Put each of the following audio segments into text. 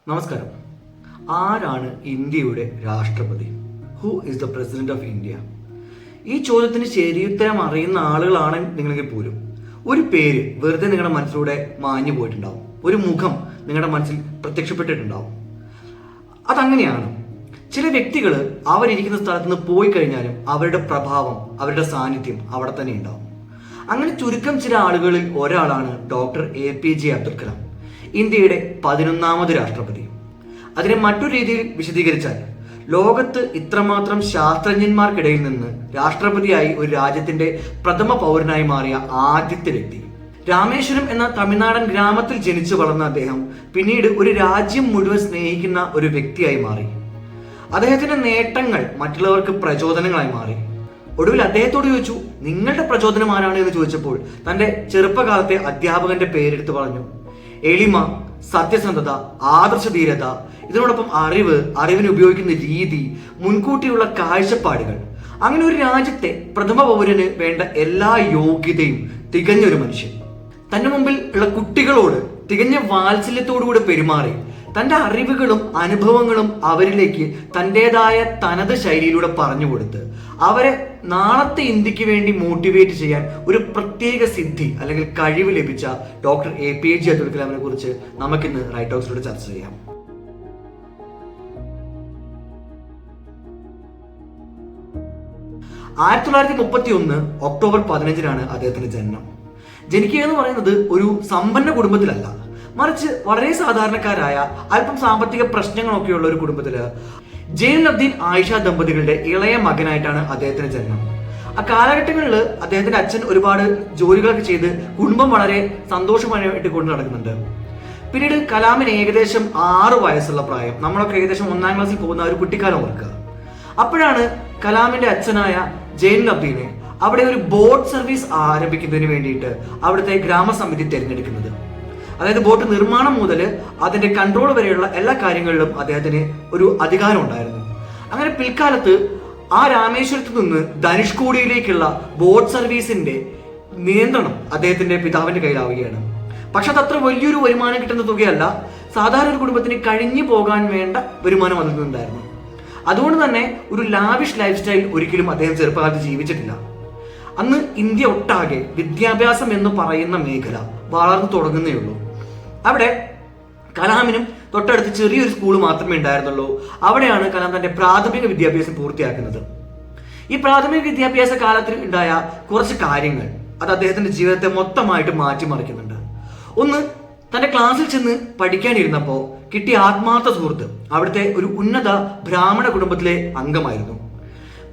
നമസ്കാരം. ആരാണ് ഇന്ത്യയുടെ രാഷ്ട്രപതി? Who is the president of India? ഈ ചോദ്യത്തിന് ശരിയുത്തരം അറിയുന്ന ആളുകളാണ് നിങ്ങളെങ്കിൽ പോലും ഒരു പേര് വെറുതെ നിങ്ങളുടെ മനസ്സിലൂടെ മാഞ്ഞു പോയിട്ടുണ്ടാവും, ഒരു മുഖം നിങ്ങളുടെ മനസ്സിൽ പ്രത്യക്ഷപ്പെട്ടിട്ടുണ്ടാവും. അതങ്ങനെയാണ്. ചില വ്യക്തികൾ അവരിയ്ക്കുന്ന സ്ഥലത്ത് നിന്ന് പോയി കഴിഞ്ഞാലും അവരുടെ പ്രഭാവം, അവരുടെ സാന്നിധ്യം അവിടെ തന്നെ ഉണ്ടാവും. അങ്ങനെ ചുരുക്കം ചില ആളുകളിൽ ഒരാളാണ് ഡോക്ടർ APJ അബ്ദുൽ കലാം, ഇന്ത്യയുടെ 11ാമത് രാഷ്ട്രപതി. അതിനെ മറ്റൊരു രീതിയിൽ വിശദീകരിച്ചാൽ, ലോകത്ത് ഇത്രമാത്രം ശാസ്ത്രജ്ഞന്മാർക്കിടയിൽ നിന്ന് രാഷ്ട്രപതിയായി ഒരു രാജ്യത്തിന്റെ പ്രഥമ പൗരനായി മാറിയ ആദ്യത്തെ വ്യക്തി. രാമേശ്വരം എന്ന തമിഴ്നാടൻ ഗ്രാമത്തിൽ ജനിച്ചു വളർന്ന അദ്ദേഹം പിന്നീട് ഒരു രാജ്യം മുഴുവൻ സ്നേഹിക്കുന്ന ഒരു വ്യക്തിയായി മാറി. അദ്ദേഹത്തിന്റെ നേട്ടങ്ങൾ മറ്റുള്ളവർക്ക് പ്രചോദനങ്ങളായി മാറി. ഒടുവിൽ അദ്ദേഹത്തോട് ചോദിച്ചു, നിങ്ങളുടെ പ്രചോദനം ആരാണ് എന്ന് ചോദിച്ചപ്പോൾ തന്റെ ചെറുപ്പകാലത്തെ അധ്യാപകന്റെ പേരെടുത്ത് പറഞ്ഞു. എളിമ, സത്യസന്ധത, ആദർശധീരത, ഇതിനോടൊപ്പം അറിവിന് ഉപയോഗിക്കുന്ന രീതി, മുൻകൂട്ടിയുള്ള കാഴ്ചപ്പാടുകൾ, അങ്ങനെ ഒരു രാജ്യത്തെ പ്രഥമ പൗരന് വേണ്ട എല്ലാ യോഗ്യതയും തികഞ്ഞൊരു മനുഷ്യൻ. തന്റെ മുമ്പിൽ ഉള്ള കുട്ടികളോട് തികഞ്ഞ വാത്സല്യത്തോടുകൂടി പെരുമാറി തന്റെ അറിവുകളും അനുഭവങ്ങളും അവരിലേക്ക് തൻ്റെതായ തനത് ശൈലിയിലൂടെ പറഞ്ഞു കൊടുത്ത് അവരെ നാളത്തെ ഇന്ത്യക്ക് വേണ്ടി മോട്ടിവേറ്റ് ചെയ്യാൻ ഒരു പ്രത്യേക സിദ്ധി അല്ലെങ്കിൽ കഴിവ് ലഭിച്ച ഡോക്ടർ APJ അബ്ദുൽ കലാമിനെ കുറിച്ച് നമുക്കിന്ന് റൈറ്റ് ടോക്സിലൂടെ ചർച്ച ചെയ്യാം. ഒക്ടോബർ 15 അദ്ദേഹത്തിന്റെ ജനനം. ജനിക്കുക എന്ന് പറയുന്നത് ഒരു സമ്പന്ന കുടുംബത്തിലല്ല, മറിച്ച് വളരെ സാധാരണക്കാരായ അല്പം സാമ്പത്തിക പ്രശ്നങ്ങളൊക്കെയുള്ള ഒരു കുടുംബത്തില് ജൈനുലബ്ദീൻ ആയിഷ ദമ്പതികളുടെ ഇളയ മകനായിട്ടാണ് അദ്ദേഹത്തിന്റെ ജനനം. ആ കാലഘട്ടങ്ങളിൽ അദ്ദേഹത്തിന്റെ അച്ഛൻ ഒരുപാട് ജോലികളൊക്കെ ചെയ്ത് കുടുംബം വളരെ സന്തോഷമായിട്ട് കൊണ്ട് നടക്കുന്നുണ്ട്. പിന്നീട് കലാമിന് ഏകദേശം 6 വയസ്സുള്ള പ്രായം, നമ്മളൊക്കെ ഏകദേശം 1ാം ക്ലാസ്സിൽ പോകുന്ന ഒരു കുട്ടിക്കാലം ഓർക്കുക. അപ്പോഴാണ് കലാമിന്റെ അച്ഛനായ ജൈനുലബ്ദീനെ അവിടെ ഒരു ബോട്ട് സർവീസ് ആരംഭിക്കുന്നതിന് വേണ്ടിയിട്ട് അവിടുത്തെ ഗ്രാമസമിതി തിരഞ്ഞെടുക്കുന്നത്. അതായത് ബോട്ട് നിർമ്മാണം മുതൽ അതിന്റെ കൺട്രോൾ വരെയുള്ള എല്ലാ കാര്യങ്ങളിലും അദ്ദേഹത്തിന് ഒരു അധികാരം ഉണ്ടായിരുന്നു. അങ്ങനെ പിൽക്കാലത്ത് ആ രാമേശ്വരത്ത് നിന്ന് ധനുഷ്കോടിയിലേക്കുള്ള ബോട്ട് സർവീസിന്റെ നിയന്ത്രണം അദ്ദേഹത്തിന്റെ പിതാവിന്റെ കയ്യിലാവുകയാണ്. പക്ഷെ അതത്ര വലിയൊരു വരുമാനം കിട്ടുന്ന തുകയല്ല, സാധാരണ ഒരു കുടുംബത്തിന് കഴിഞ്ഞു പോകാൻ വേണ്ട വരുമാനം അതിൽ നിന്നുണ്ടായിരുന്നു. അതുകൊണ്ട് തന്നെ ഒരു ലാവിഷ് ലൈഫ് സ്റ്റൈൽ ഒരിക്കലും അദ്ദേഹം ചെറുപ്പകാലത്ത് ജീവിച്ചിട്ടില്ല. അന്ന് ഇന്ത്യ ഒട്ടാകെ വിദ്യാഭ്യാസം എന്ന് പറയുന്ന മേഖല വളർന്നു തുടങ്ങുന്നേ ഉള്ളൂ. അവിടെ കലാമിനും തൊട്ടടുത്ത് ചെറിയൊരു സ്കൂൾ മാത്രമേ ഉണ്ടായിരുന്നുള്ളൂ. അവിടെയാണ് കലാം തന്റെ പ്രാഥമിക വിദ്യാഭ്യാസം പൂർത്തിയാക്കുന്നത്. ഈ പ്രാഥമിക വിദ്യാഭ്യാസ കാലത്തിൽ ഉണ്ടായ കുറച്ച് കാര്യങ്ങൾ അത് അദ്ദേഹത്തിന്റെ ജീവിതത്തെ മൊത്തമായിട്ട് മാറ്റിമറിക്കുന്നുണ്ട്. ഒന്ന്, തന്റെ ക്ലാസ്സിൽ ചെന്ന് പഠിക്കാനിരുന്നപ്പോൾ കിട്ടിയ ആത്മാർത്ഥ സുഹൃത്ത് അവിടുത്തെ ഒരു ഉന്നത ബ്രാഹ്മണ കുടുംബത്തിലെ അംഗമായിരുന്നു.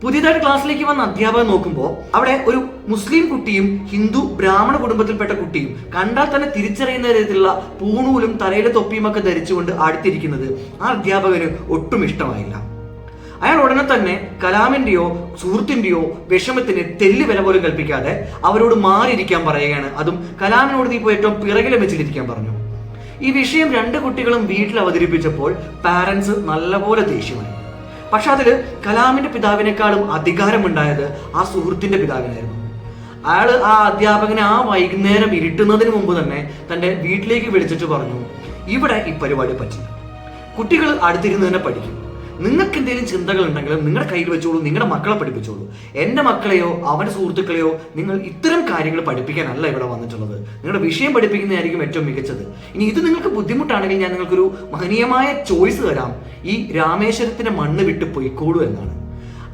പുതിയതായിട്ട് ക്ലാസ്സിലേക്ക് വന്ന അധ്യാപകൻ നോക്കുമ്പോൾ അവിടെ ഒരു മുസ്ലിം കുട്ടിയും ഹിന്ദു ബ്രാഹ്മണ കുടുംബത്തിൽപ്പെട്ട കുട്ടിയും കണ്ടാൽ തന്നെ തിരിച്ചറിയുന്ന തരത്തിലുള്ള പൂണൂലും തലയിലെ തൊപ്പിയും ഒക്കെ ധരിച്ചുകൊണ്ട് അടുത്തിരിക്കുന്നത് ആ അധ്യാപകന് ഒട്ടും ഇഷ്ടമായില്ല. അയാൾ ഉടനെ തന്നെ കലാമിന്റെയോ സുഹൃത്തിന്റെയോ വിഷമത്തിന് തെല്ല് വില പോലും കൽപ്പിക്കാതെ അവരോട് മാറിയിരിക്കാൻ പറയുകയാണ്. അതും കലാമിനോട് നീ ഇപ്പോൾ ഏറ്റവും പിറകിലെ വെച്ചിട്ടിരിക്കാൻ പറഞ്ഞു. ഈ വിഷയം 2 കുട്ടികളും വീട്ടിൽ അവതരിപ്പിച്ചപ്പോൾ പാരന്റ്സ് നല്ലപോലെ ദേഷ്യമായി. പക്ഷെ അതില് കലാമിന്റെ പിതാവിനേക്കാളും അധികാരമുണ്ടായത് ആ സുഹൃത്തിന്റെ പിതാവിനായിരുന്നു. അയാള് ആ അധ്യാപകനെ ആ വൈകുന്നേരം ഇരുട്ടുന്നതിന് മുമ്പ് തന്നെ തന്റെ വീട്ടിലേക്ക് വിളിച്ചിട്ട് പറഞ്ഞു, ഇവിടെ ഈ പരിപാടി പറ്റില്ല, കുട്ടികൾ അടുത്തിരുന്ന് തന്നെ പഠിക്കും, നിങ്ങൾക്ക് എന്തെങ്കിലും ചിന്തകൾ ഉണ്ടെങ്കിലും നിങ്ങളുടെ കയ്യിൽ വെച്ചോളൂ, നിങ്ങളുടെ മക്കളെ പഠിപ്പിച്ചോളൂ, എന്റെ മക്കളെയോ അവന്റെ സുഹൃത്തുക്കളെയോ നിങ്ങൾ ഇത്തരം കാര്യങ്ങൾ പഠിപ്പിക്കാനല്ല ഇവിടെ വന്നിട്ടുള്ളത്, നിങ്ങളുടെ വിഷയം പഠിപ്പിക്കുന്നതായിരിക്കും ഏറ്റവും മികച്ചത്. ഇനി ഇത് നിങ്ങൾക്ക് ബുദ്ധിമുട്ടാണെങ്കിൽ ഞാൻ നിങ്ങൾക്കൊരു മഹനീയമായ ചോയ്സ് തരാം, ഈ രാമേശ്വരത്തിന്റെ മണ്ണ് വിട്ട് പൊയ്ക്കോളൂ എന്നാണ്.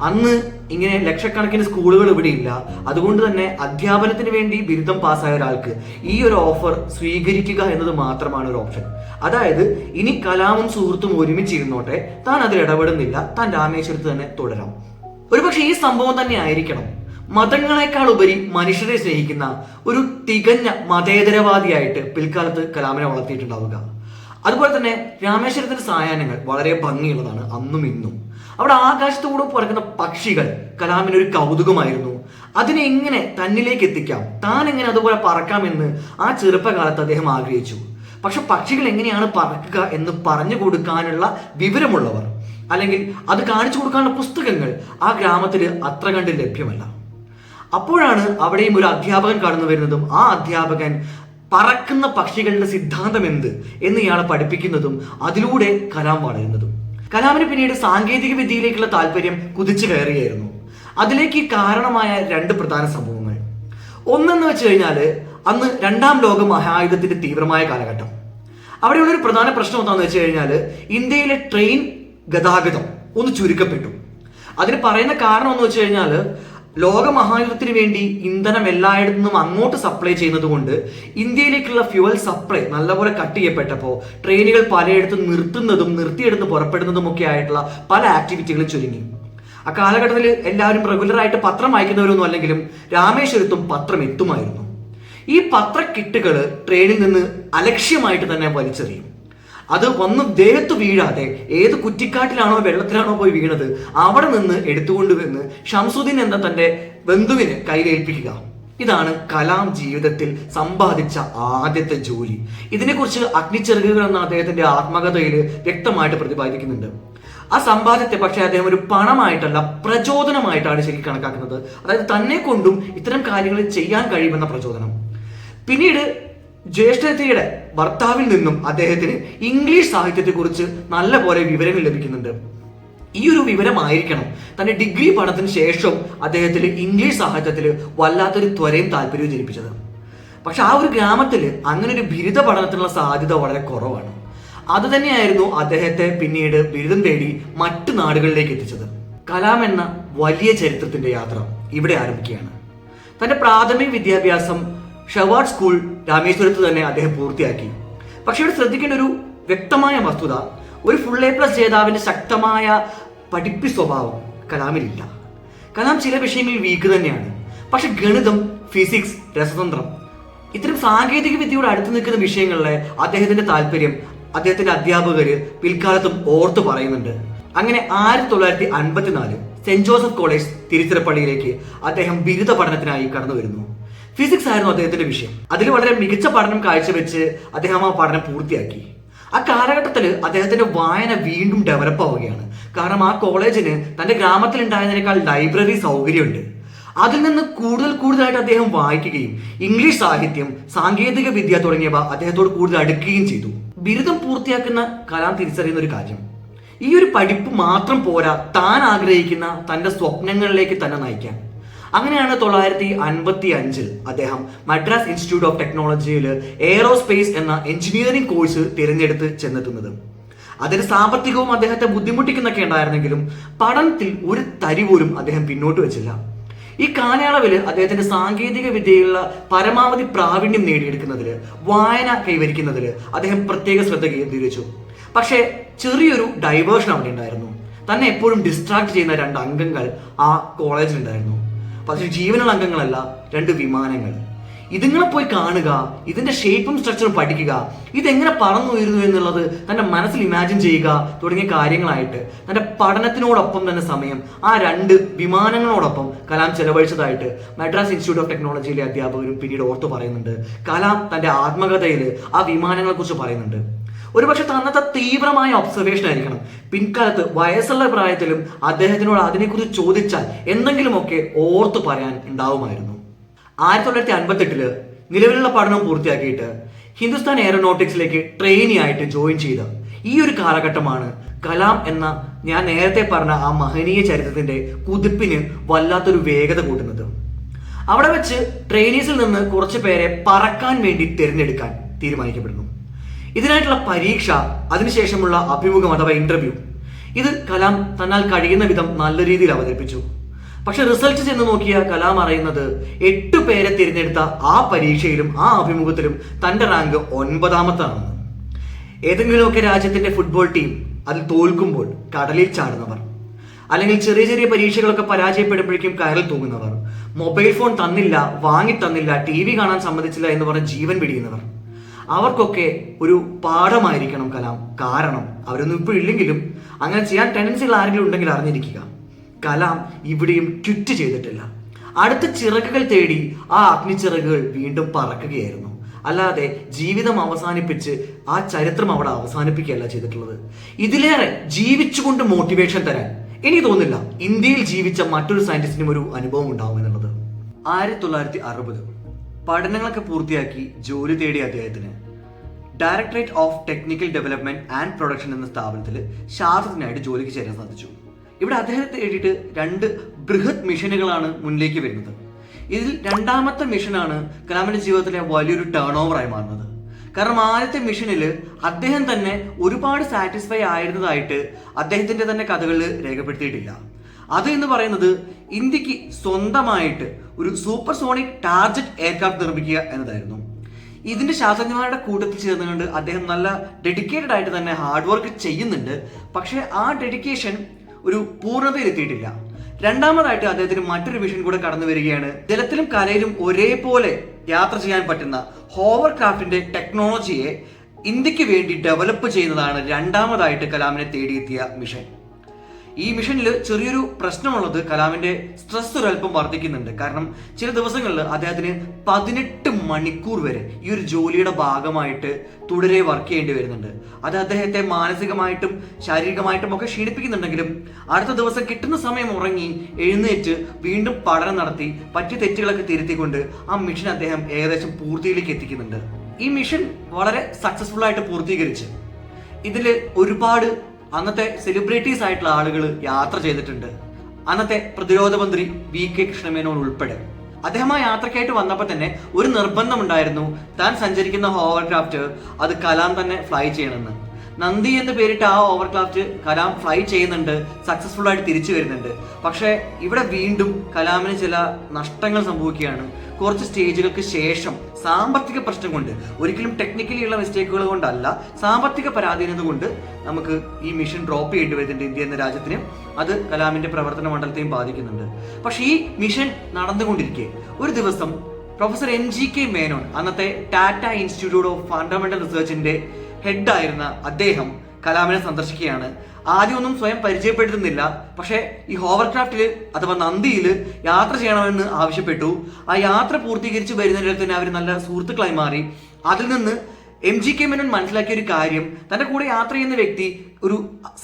അന്ന് ഇങ്ങനെ ലക്ഷക്കണക്കിന് സ്കൂളുകൾ ഇവിടെ ഇല്ല. അതുകൊണ്ട് തന്നെ അധ്യാപനത്തിന് വേണ്ടി ബിരുദം പാസ്സായ ഒരാൾക്ക് ഈ ഒരു ഓഫർ സ്വീകരിക്കുക എന്നത് മാത്രമാണ് ഒരു ഓപ്ഷൻ. അതായത് ഇനി കലാമും സുഹൃത്തും ഒരുമിച്ചിരുന്നോട്ടെ, താൻ അതിൽ ഇടപെടുന്നില്ല, താൻ രാമേശ്വരത്ത് തന്നെ തുടരാം. ഒരുപക്ഷെ ഈ സംഭവം തന്നെ ആയിരിക്കണം മതങ്ങളെക്കാൾ ഉപരി മനുഷ്യരെ സ്നേഹിക്കുന്ന ഒരു തികഞ്ഞ മതേതരവാദിയായിട്ട് പിൽക്കാലത്ത് കലാമിനെ വളർത്തിയിട്ടുണ്ടാവുക. അതുപോലെ തന്നെ രാമേശ്വരത്തിന്റെ സായാഹ്നങ്ങൾ വളരെ ഭംഗിയുള്ളതാണ് അന്നും ഇന്നും. അവിടെ ആകാശത്തോടെ പറക്കുന്ന പക്ഷികൾ കലാമിന് ഒരു കൗതുകമായിരുന്നു. അതിനെ എങ്ങനെ തന്നിലേക്ക് എത്തിക്കാം, താൻ എങ്ങനെ അതുപോലെ പറക്കാമെന്ന് ആ ചെറുപ്പകാലത്ത് അദ്ദേഹം ആഗ്രഹിച്ചു. പക്ഷെ പക്ഷികൾ എങ്ങനെയാണ് പറക്കുക എന്ന് പറഞ്ഞു കൊടുക്കാനുള്ള വിവരമുള്ളവർ അല്ലെങ്കിൽ അത് കാണിച്ചു കൊടുക്കാനുള്ള പുസ്തകങ്ങൾ ആ ഗ്രാമത്തിൽ അത്ര കണ്ട് ലഭ്യമല്ല. അപ്പോഴാണ് അവിടെയും ഒരു അധ്യാപകൻ കടന്നു വരുന്നതും ആ അധ്യാപകൻ പറക്കുന്ന പക്ഷികളുടെ സിദ്ധാന്തം എന്ത് എന്ന് ഇയാളെ പഠിപ്പിക്കുന്നതും അതിലൂടെ കലാം വളരുന്നതും. കലാമിന് പിന്നീട് സാങ്കേതിക വിദ്യയിലേക്കുള്ള താല്പര്യം കുതിച്ചു കയറുകയായിരുന്നു. അതിലേക്ക് കാരണമായ രണ്ട് പ്രധാന സംഭവങ്ങൾ. ഒന്നെന്ന് വെച്ച് കഴിഞ്ഞാൽ അന്ന് രണ്ടാം ലോക മഹായുദ്ധത്തിന്റെ തീവ്രമായ കാലഘട്ടം. അവിടെയുള്ളൊരു പ്രധാന പ്രശ്നം എന്താണെന്ന് വെച്ച് കഴിഞ്ഞാൽ ഇന്ത്യയിലെ ട്രെയിൻ ഗതാഗതം ഒന്ന് ചുരുക്കപ്പെട്ടു. അതിന് പറയുന്ന കാരണം എന്ന് വെച്ച് കഴിഞ്ഞാൽ ലോക മഹായുദ്ധത്തിന് വേണ്ടി ഇന്ധനം എല്ലായിടത്തു നിന്നും അങ്ങോട്ട് സപ്ലൈ ചെയ്യുന്നത് കൊണ്ട് ഇന്ത്യയിലേക്കുള്ള ഫ്യൂവൽ സപ്ലൈ നല്ലപോലെ കട്ട് ചെയ്യപ്പെട്ടപ്പോൾ ട്രെയിനുകൾ പലയിടത്തും നിർത്തുന്നതും നിർത്തിയെടുത്ത് പുറപ്പെടുന്നതും ഒക്കെ ആയിട്ടുള്ള പല ആക്ടിവിറ്റികളും ചുരുങ്ങി. ആ കാലഘട്ടത്തിൽ എല്ലാവരും റെഗുലറായിട്ട് പത്രം വായിക്കുന്നവരൊന്നും അല്ലെങ്കിലും രാമേശ്വരത്തും പത്രം എത്തുമായിരുന്നു. ഈ പത്രക്കിട്ടുകൾ ട്രെയിനിൽ നിന്ന് അലക്ഷ്യമായിട്ട് തന്നെ വലിച്ചെറിയും. അത് വന്ന് ദേഹത്ത് വീഴാതെ ഏത് കുറ്റിക്കാട്ടിലാണോ വെള്ളത്തിലാണോ പോയി വീണത് അവിടെ നിന്ന് എടുത്തുകൊണ്ടുവന്ന് ഷംസുദ്ദീൻ എന്ന തന്റെ ബന്ധുവിന് കയ്യിലേൽപ്പിക്കുക. ഇതാണ് കലാം ജീവിതത്തിൽ സമ്പാദിച്ച ആദ്യത്തെ ജോലി. ഇതിനെക്കുറിച്ച് അഗ്നിച്ചിറകുകൾ എന്ന അദ്ദേഹത്തിന്റെ ആത്മകഥയിൽ വ്യക്തമായിട്ട് പ്രതിപാദിക്കുന്നുണ്ട്. ആ സമ്പാദ്യത്തെ പക്ഷേ അദ്ദേഹം ഒരു പണമായിട്ടല്ല പ്രചോദനമായിട്ടാണ് ശരിക്കും കണക്കാക്കുന്നത്. അതായത് തന്നെ കൊണ്ടും ഇത്തരം കാര്യങ്ങൾ ചെയ്യാൻ കഴിയുമെന്ന പ്രചോദനം. പിന്നീട് ജ്യേഷ്ഠത്തിയുടെ ഭർത്താവിൽ നിന്നും അദ്ദേഹത്തിന് ഇംഗ്ലീഷ് സാഹിത്യത്തെക്കുറിച്ച് നല്ല പോലെ വിവരങ്ങൾ ലഭിക്കുന്നുണ്ട്. ഈ ഒരു വിവരമായിരിക്കണം തന്റെ ഡിഗ്രി പഠനത്തിന് ശേഷം അദ്ദേഹത്തിന് ഇംഗ്ലീഷ് സാഹിത്യത്തിൽ വല്ലാത്തൊരു ത്വരയും താല്പര്യവും ജനിപ്പിച്ചത്. പക്ഷെ ആ ഒരു ഗ്രാമത്തിൽ അങ്ങനെ ഒരു ബിരുദ പഠനത്തിനുള്ള സാധ്യത വളരെ കുറവാണ്. അത് തന്നെയായിരുന്നു അദ്ദേഹത്തെ പിന്നീട് ബിരുദം തേടി മറ്റു നാടുകളിലേക്ക് എത്തിച്ചത്. കലാം എന്ന വലിയ ചരിത്രത്തിന്റെ യാത്ര ഇവിടെ ആരംഭിക്കുകയാണ്. തന്റെ പ്രാഥമിക വിദ്യാഭ്യാസം ഷവാർഡ് സ്കൂൾ രാമേശ്വരത്ത് തന്നെ അദ്ദേഹം പൂർത്തിയാക്കി. പക്ഷെ ഇവിടെ ശ്രദ്ധിക്കേണ്ട ഒരു വ്യക്തമായ വസ്തുത, ഒരു ഫുൾ A+ ജേതാവിന്റെ ശക്തമായ പഠിപ്പി സ്വഭാവം കലാമിലില്ല. കലാം ചില വിഷയങ്ങളിൽ വീക്ക് തന്നെയാണ്. പക്ഷെ ഗണിതം, ഫിസിക്സ്, രസതന്ത്രം ഇത്തരം സാങ്കേതിക വിദ്യയോട് അടുത്ത് നിൽക്കുന്ന വിഷയങ്ങളിലെ അദ്ദേഹത്തിന്റെ താല്പര്യം അദ്ദേഹത്തിന്റെ അധ്യാപകര് പിൽക്കാലത്തും ഓർത്തു പറയുന്നുണ്ട്. അങ്ങനെ 1954 സെന്റ് ജോസഫ് കോളേജ് തിരുച്ചിറപ്പള്ളിയിലേക്ക് അദ്ദേഹം ബിരുദ പഠനത്തിനായി കടന്നു വരുന്നു. ഫിസിക്സ് ആയിരുന്നു അദ്ദേഹത്തിന്റെ വിഷയം. അതിൽ വളരെ മികച്ച പഠനം കാഴ്ചവെച്ച് അദ്ദേഹം ആ പഠനം പൂർത്തിയാക്കി. ആ കാലഘട്ടത്തിൽ അദ്ദേഹത്തിന്റെ വായന വീണ്ടും ഡെവലപ്പ് ആവുകയാണ്. കാരണം ആ കോളേജിന് തന്റെ ഗ്രാമത്തിൽ ഉണ്ടായതിനേക്കാൾ ലൈബ്രറി സൗകര്യമുണ്ട്. അതിൽ നിന്ന് കൂടുതലായിട്ട് അദ്ദേഹം വായിക്കുകയും ഇംഗ്ലീഷ് സാഹിത്യം, സാങ്കേതിക വിദ്യ തുടങ്ങിയവ അദ്ദേഹത്തോട് കൂടുതൽ അടുക്കുകയും ചെയ്തു. ബിരുദം പൂർത്തിയാക്കുന്ന കലാം തിരിച്ചറിയുന്ന ഒരു കാര്യം, ഈ ഒരു പഠിപ്പ് മാത്രം പോരാ താൻ ആഗ്രഹിക്കുന്ന തന്റെ സ്വപ്നങ്ങളിലേക്ക് തന്നെ നയിക്കാൻ. അങ്ങനെയാണ് 1955 അദ്ദേഹം മദ്രാസ് ഇൻസ്റ്റിറ്റ്യൂട്ട് ഓഫ് ടെക്നോളജിയിൽ എയറോസ്പേസ് എന്ന എഞ്ചിനീയറിംഗ് കോഴ്സ് തിരഞ്ഞെടുത്ത് ചെന്നെത്തുന്നത്. അതിന് സാമ്പത്തികവും അദ്ദേഹത്തെ ബുദ്ധിമുട്ടിക്കുന്നൊക്കെ ഉണ്ടായിരുന്നെങ്കിലും പഠനത്തിൽ ഒരു തരി പോലും അദ്ദേഹം പിന്നോട്ട് വെച്ചില്ല. ഈ കാലയളവിൽ അദ്ദേഹത്തിന്റെ സാങ്കേതിക വിദ്യയിലുള്ള പരമാവധി പ്രാവീണ്യം നേടിയെടുക്കുന്നതിൽ, വായന കൈവരിക്കുന്നതിൽ അദ്ദേഹം പ്രത്യേക ശ്രദ്ധ കേന്ദ്രീകരിച്ചു. പക്ഷേ ചെറിയൊരു ഡൈവേർഷൻ അവിടെ ഉണ്ടായിരുന്നു. തന്നെ എപ്പോഴും ഡിസ്ട്രാക്ട് ചെയ്യുന്ന രണ്ട് അംഗങ്ങൾ ആ കോളേജിലുണ്ടായിരുന്നു. പക്ഷേ ജീവനുള്ള അംഗങ്ങളല്ല, രണ്ട് വിമാനങ്ങൾ. ഇതിങ്ങനെ പോയി കാണുക, ഇതിന്റെ ഷേപ്പും സ്ട്രക്ചറും പഠിക്കുക, ഇതെങ്ങനെ പറന്നു വരുന്നു എന്നുള്ളത് തന്റെ മനസ്സിൽ ഇമാജിൻ ചെയ്യുക തുടങ്ങിയ കാര്യങ്ങളായിട്ട് തന്റെ പഠനത്തിനോടൊപ്പം തന്നെ സമയം ആ രണ്ട് വിമാനങ്ങളോടൊപ്പം കലാം ചെലവഴിച്ചതായിട്ട് മദ്രാസ് ഇൻസ്റ്റിറ്റ്യൂട്ട് ഓഫ് ടെക്നോളജിയിലെ അധ്യാപകരും പിന്നീട് ഓർത്തു പറയുന്നുണ്ട്. കലാം തന്റെ ആത്മകഥയിൽ ആ വിമാനങ്ങളെ കുറിച്ച് പറയുന്നുണ്ട്. ഒരുപക്ഷെ തന്നത്തെ തീവ്രമായ ഒബ്സർവേഷൻ ആയിരിക്കണം പിൻകാലത്ത് വയസ്സുള്ള പ്രായത്തിലും അദ്ദേഹത്തിനോട് അതിനെക്കുറിച്ച് ചോദിച്ചാൽ എന്തെങ്കിലുമൊക്കെ ഓർത്തു പറയാൻ ഉണ്ടാവുമായിരുന്നു. 1958 നിലവിലുള്ള പഠനം പൂർത്തിയാക്കിയിട്ട് ഹിന്ദുസ്ഥാൻ എയറോനോട്ടിക്സിലേക്ക് ട്രെയിനി ആയിട്ട് ജോയിൻ ചെയ്ത ഈ ഒരു കാലഘട്ടമാണ് കലാം എന്ന ഞാൻ നേരത്തെ പറഞ്ഞ ആ മഹനീയ ചരിത്രത്തിന്റെ കുതിപ്പിന് വല്ലാത്തൊരു വേഗത കൂട്ടുന്നത്. അവിടെ വെച്ച് ട്രെയിനീസിൽ നിന്ന് കുറച്ചു പേരെ പറക്കാൻ വേണ്ടി തിരഞ്ഞെടുക്കാൻ തീരുമാനിക്കപ്പെടുന്നു. ഇതിനായിട്ടുള്ള പരീക്ഷ, അതിനുശേഷമുള്ള അഭിമുഖം അഥവാ ഇന്റർവ്യൂ, ഇത് കലാം തന്നാൽ കഴിയുന്ന വിധം നല്ല രീതിയിൽ അവതരിപ്പിച്ചു. പക്ഷെ റിസൾട്ട് ചെന്ന് നോക്കിയ കലാം അറിയുന്നത് 8 പേരെ തിരഞ്ഞെടുത്ത ആ പരീക്ഷയിലും ആ അഭിമുഖത്തിലും തന്റെ റാങ്ക് 9ാമത്താണെന്ന്. ഏതെങ്കിലുമൊക്കെ രാജ്യത്തിന്റെ ഫുട്ബോൾ ടീം അതിൽ തോൽക്കുമ്പോൾ കടലിൽ ചാടുന്നവർ, അല്ലെങ്കിൽ ചെറിയ ചെറിയ പരീക്ഷകളൊക്കെ പരാജയപ്പെടുമ്പോഴേക്കും കയറിൽ തൂങ്ങുന്നവർ, മൊബൈൽ ഫോൺ തന്നില്ല, വാങ്ങി തന്നില്ല, TV കാണാൻ സമ്മതിച്ചില്ല എന്ന് പറഞ്ഞ് ജീവൻ പിടിയുന്നവർ, അവർക്കൊക്കെ ഒരു പാഠമായിരിക്കണം കലാം. കാരണം അവരൊന്നും ഇപ്പോൾ ഇല്ലെങ്കിലും അങ്ങനെ ചെയ്യാൻ ടെൻഡൻസികൾ ആരെങ്കിലും ഉണ്ടെങ്കിൽ അറിഞ്ഞിരിക്കുക, കലാം ഇവിടെയും ക്വിറ്റ് ചെയ്തിട്ടില്ല. അടുത്ത ചിറകുകൾ തേടി ആ അഗ്നിച്ചിറകുകൾ വീണ്ടും പറക്കുകയായിരുന്നു. അല്ലാതെ ജീവിതം അവസാനിപ്പിച്ച് ആ ചരിത്രം അവിടെ അവസാനിപ്പിക്കുകയല്ല ചെയ്തിട്ടുള്ളത്. ഇതിലേറെ ജീവിച്ചുകൊണ്ട് മോട്ടിവേഷൻ തരാൻ എനിക്ക് തോന്നുന്നില്ല ഇന്ത്യയിൽ ജീവിച്ച മറ്റൊരു സയന്റിസ്റ്റിനും ഒരു അനുഭവം ഉണ്ടാവും എന്നുള്ളത്. 1960 പഠനങ്ങളൊക്കെ പൂർത്തിയാക്കി ജോലി തേടിയ അദ്ദേഹത്തിന് directorate of technical development and production എന്ന സ്ഥാപനത്തിൽ ശാസ്ത്രജ്ഞനായിട്ട് ജോലിക്ക് ചേരാൻ സാധിച്ചു. ഇവിടെ അദ്ദേഹത്തെ തേടിയിട്ട് 2 ബൃഹത് മിഷനുകളാണ് മുന്നിലേക്ക് വരുന്നത്. ഇതിൽ രണ്ടാമത്തെ മിഷനാണ് കലാമിന്റെ ജീവിതത്തിലെ വലിയൊരു ടേൺ ഓവറായി മാറുന്നത്. കാരണം ആദ്യത്തെ മിഷനിൽ അദ്ദേഹം തന്നെ ഒരുപാട് സാറ്റിസ്ഫൈ ആയിരുന്നതായിട്ട് അദ്ദേഹത്തിന്റെ തന്നെ കഥകളിൽ രേഖപ്പെടുത്തിയിട്ടില്ല. അത് എന്ന് പറയുന്നത് ഇന്ത്യക്ക് സ്വന്തമായിട്ട് ഒരു സൂപ്പർസോണിക് ടാർജറ്റ് എയർക്രാഫ്റ്റ് നിർമ്മിക്കുക എന്നതായിരുന്നു. ഇതിന്റെ ശാസ്ത്രജ്ഞന്മാരുടെ കൂട്ടത്തിൽ ചേർന്നുകൊണ്ട് അദ്ദേഹം നല്ല ഡെഡിക്കേറ്റഡ് ആയിട്ട് തന്നെ ഹാർഡ് വർക്ക് ചെയ്യുന്നുണ്ട്. പക്ഷെ ആ ഡെഡിക്കേഷൻ ഒരു പൂർണ്ണതയിലെത്തിയിട്ടില്ല. രണ്ടാമതായിട്ട് അദ്ദേഹത്തിന് മറ്റൊരു മിഷൻ കൂടെ കടന്നു വരികയാണ്. ജലത്തിലും കരയിലും ഒരേപോലെ യാത്ര ചെയ്യാൻ പറ്റുന്ന ഹോവർ ക്രാഫ്റ്റിന്റെ ടെക്നോളജിയെ ഇന്ത്യക്ക് വേണ്ടി ഡെവലപ്പ് ചെയ്യുന്നതാണ് രണ്ടാമതായിട്ട് കലാമിനെ തേടിയെത്തിയ മിഷൻ. ഈ മിഷനിൽ ചെറിയൊരു പ്രശ്നമുള്ളത് കലാമിന്റെ സ്ട്രെസ് ഒരല്പം വർദ്ധിക്കുന്നുണ്ട്. കാരണം ചില ദിവസങ്ങളിൽ അദ്ദേഹത്തിന് 18 മണിക്കൂർ വരെ ഈ ഒരു ജോലിയുടെ ഭാഗമായിട്ട് തുടരെ വർക്ക് ചെയ്യേണ്ടി വരുന്നുണ്ട്. അത് അദ്ദേഹത്തെ മാനസികമായിട്ടും ശാരീരികമായിട്ടും ഒക്കെ ക്ഷീണിപ്പിക്കുന്നുണ്ടെങ്കിലും അടുത്ത ദിവസം കിട്ടുന്ന സമയം ഉറങ്ങി എഴുന്നേറ്റ് വീണ്ടും പഠനം നടത്തി പറ്റിയ തെറ്റുകളൊക്കെ തിരുത്തിക്കൊണ്ട് ആ മിഷൻ അദ്ദേഹം ഏകദേശം പൂർത്തിയിലേക്ക് എത്തിക്കുന്നുണ്ട്. ഈ മിഷൻ വളരെ സക്സസ്ഫുൾ ആയിട്ട് പൂർത്തീകരിച്ച് ഇതിൽ ഒരുപാട് അന്നത്തെ സെലിബ്രിറ്റീസ് ആയിട്ടുള്ള ആളുകൾ യാത്ര ചെയ്തിട്ടുണ്ട്. അന്നത്തെ പ്രതിരോധ മന്ത്രി VK കൃഷ്ണമേനോൻ ഉൾപ്പെടെ. അദ്ദേഹം ആ യാത്രയ്ക്കായിട്ട് വന്നപ്പോൾ തന്നെ ഒരു നിർബന്ധമുണ്ടായിരുന്നു, താൻ സഞ്ചരിക്കുന്ന ഹോവർക്രാഫ്റ്റ് അത് കലാം തന്നെ ഫ്ലൈ ചെയ്യണമെന്ന്. നന്ദി എന്ന് പേരിട്ട് ആ ഓവർക്രാഫ്റ്റ് കലാം ഫ്ലൈ ചെയ്യുന്നുണ്ട്, സക്സസ്ഫുൾ ആയിട്ട് തിരിച്ചു വരുന്നുണ്ട്. പക്ഷേ ഇവിടെ വീണ്ടും കലാമിന് ചില നഷ്ടങ്ങൾ സംഭവിക്കുകയാണ്. കുറച്ച് സ്റ്റേജുകൾക്ക് ശേഷം സാമ്പത്തിക പ്രശ്നം കൊണ്ട്, ഒരിക്കലും ടെക്നിക്കലി ഉള്ള മിസ്റ്റേക്കുകൾ കൊണ്ടല്ല, സാമ്പത്തിക പരാധീനത കൊണ്ട് നമുക്ക് ഈ മിഷൻ ഡ്രോപ്പ് ചെയ്യേണ്ടി വരുന്നുണ്ട് ഇന്ത്യ എന്ന രാജ്യത്തിന്. അത് കലാമിന്റെ പ്രവർത്തന മണ്ഡലത്തെയും ബാധിക്കുന്നുണ്ട്. പക്ഷെ ഈ മിഷൻ നടന്നുകൊണ്ടിരിക്കെ ഒരു ദിവസം പ്രൊഫസർ MGK മേനോൻ, അന്നത്തെ ടാറ്റ ഇൻസ്റ്റിറ്റ്യൂട്ട് ഓഫ് ഫണ്ടമെന്റൽ റിസർച്ചിന്റെ ഹെഡായിരുന്ന അദ്ദേഹം കലാമിനെ സന്ദർശിക്കുകയാണ്. ആദ്യമൊന്നും സ്വയം പരിചയപ്പെടുത്തുന്നില്ല. പക്ഷേ ഈ ഹോവർക്രാഫ്റ്റിൽ അഥവാ നന്ദിയിൽ യാത്ര ചെയ്യണമെന്ന് ആവശ്യപ്പെട്ടു. ആ യാത്ര പൂർത്തീകരിച്ച് വരുന്നതിനിടയിൽ തന്നെ അവർ നല്ല സുഹൃത്തുക്കളായി മാറി. അതിൽ നിന്ന് MGK മേനോൻ മനസ്സിലാക്കിയ ഒരു കാര്യം, തന്റെ കൂടെ യാത്ര ചെയ്യുന്ന വ്യക്തി ഒരു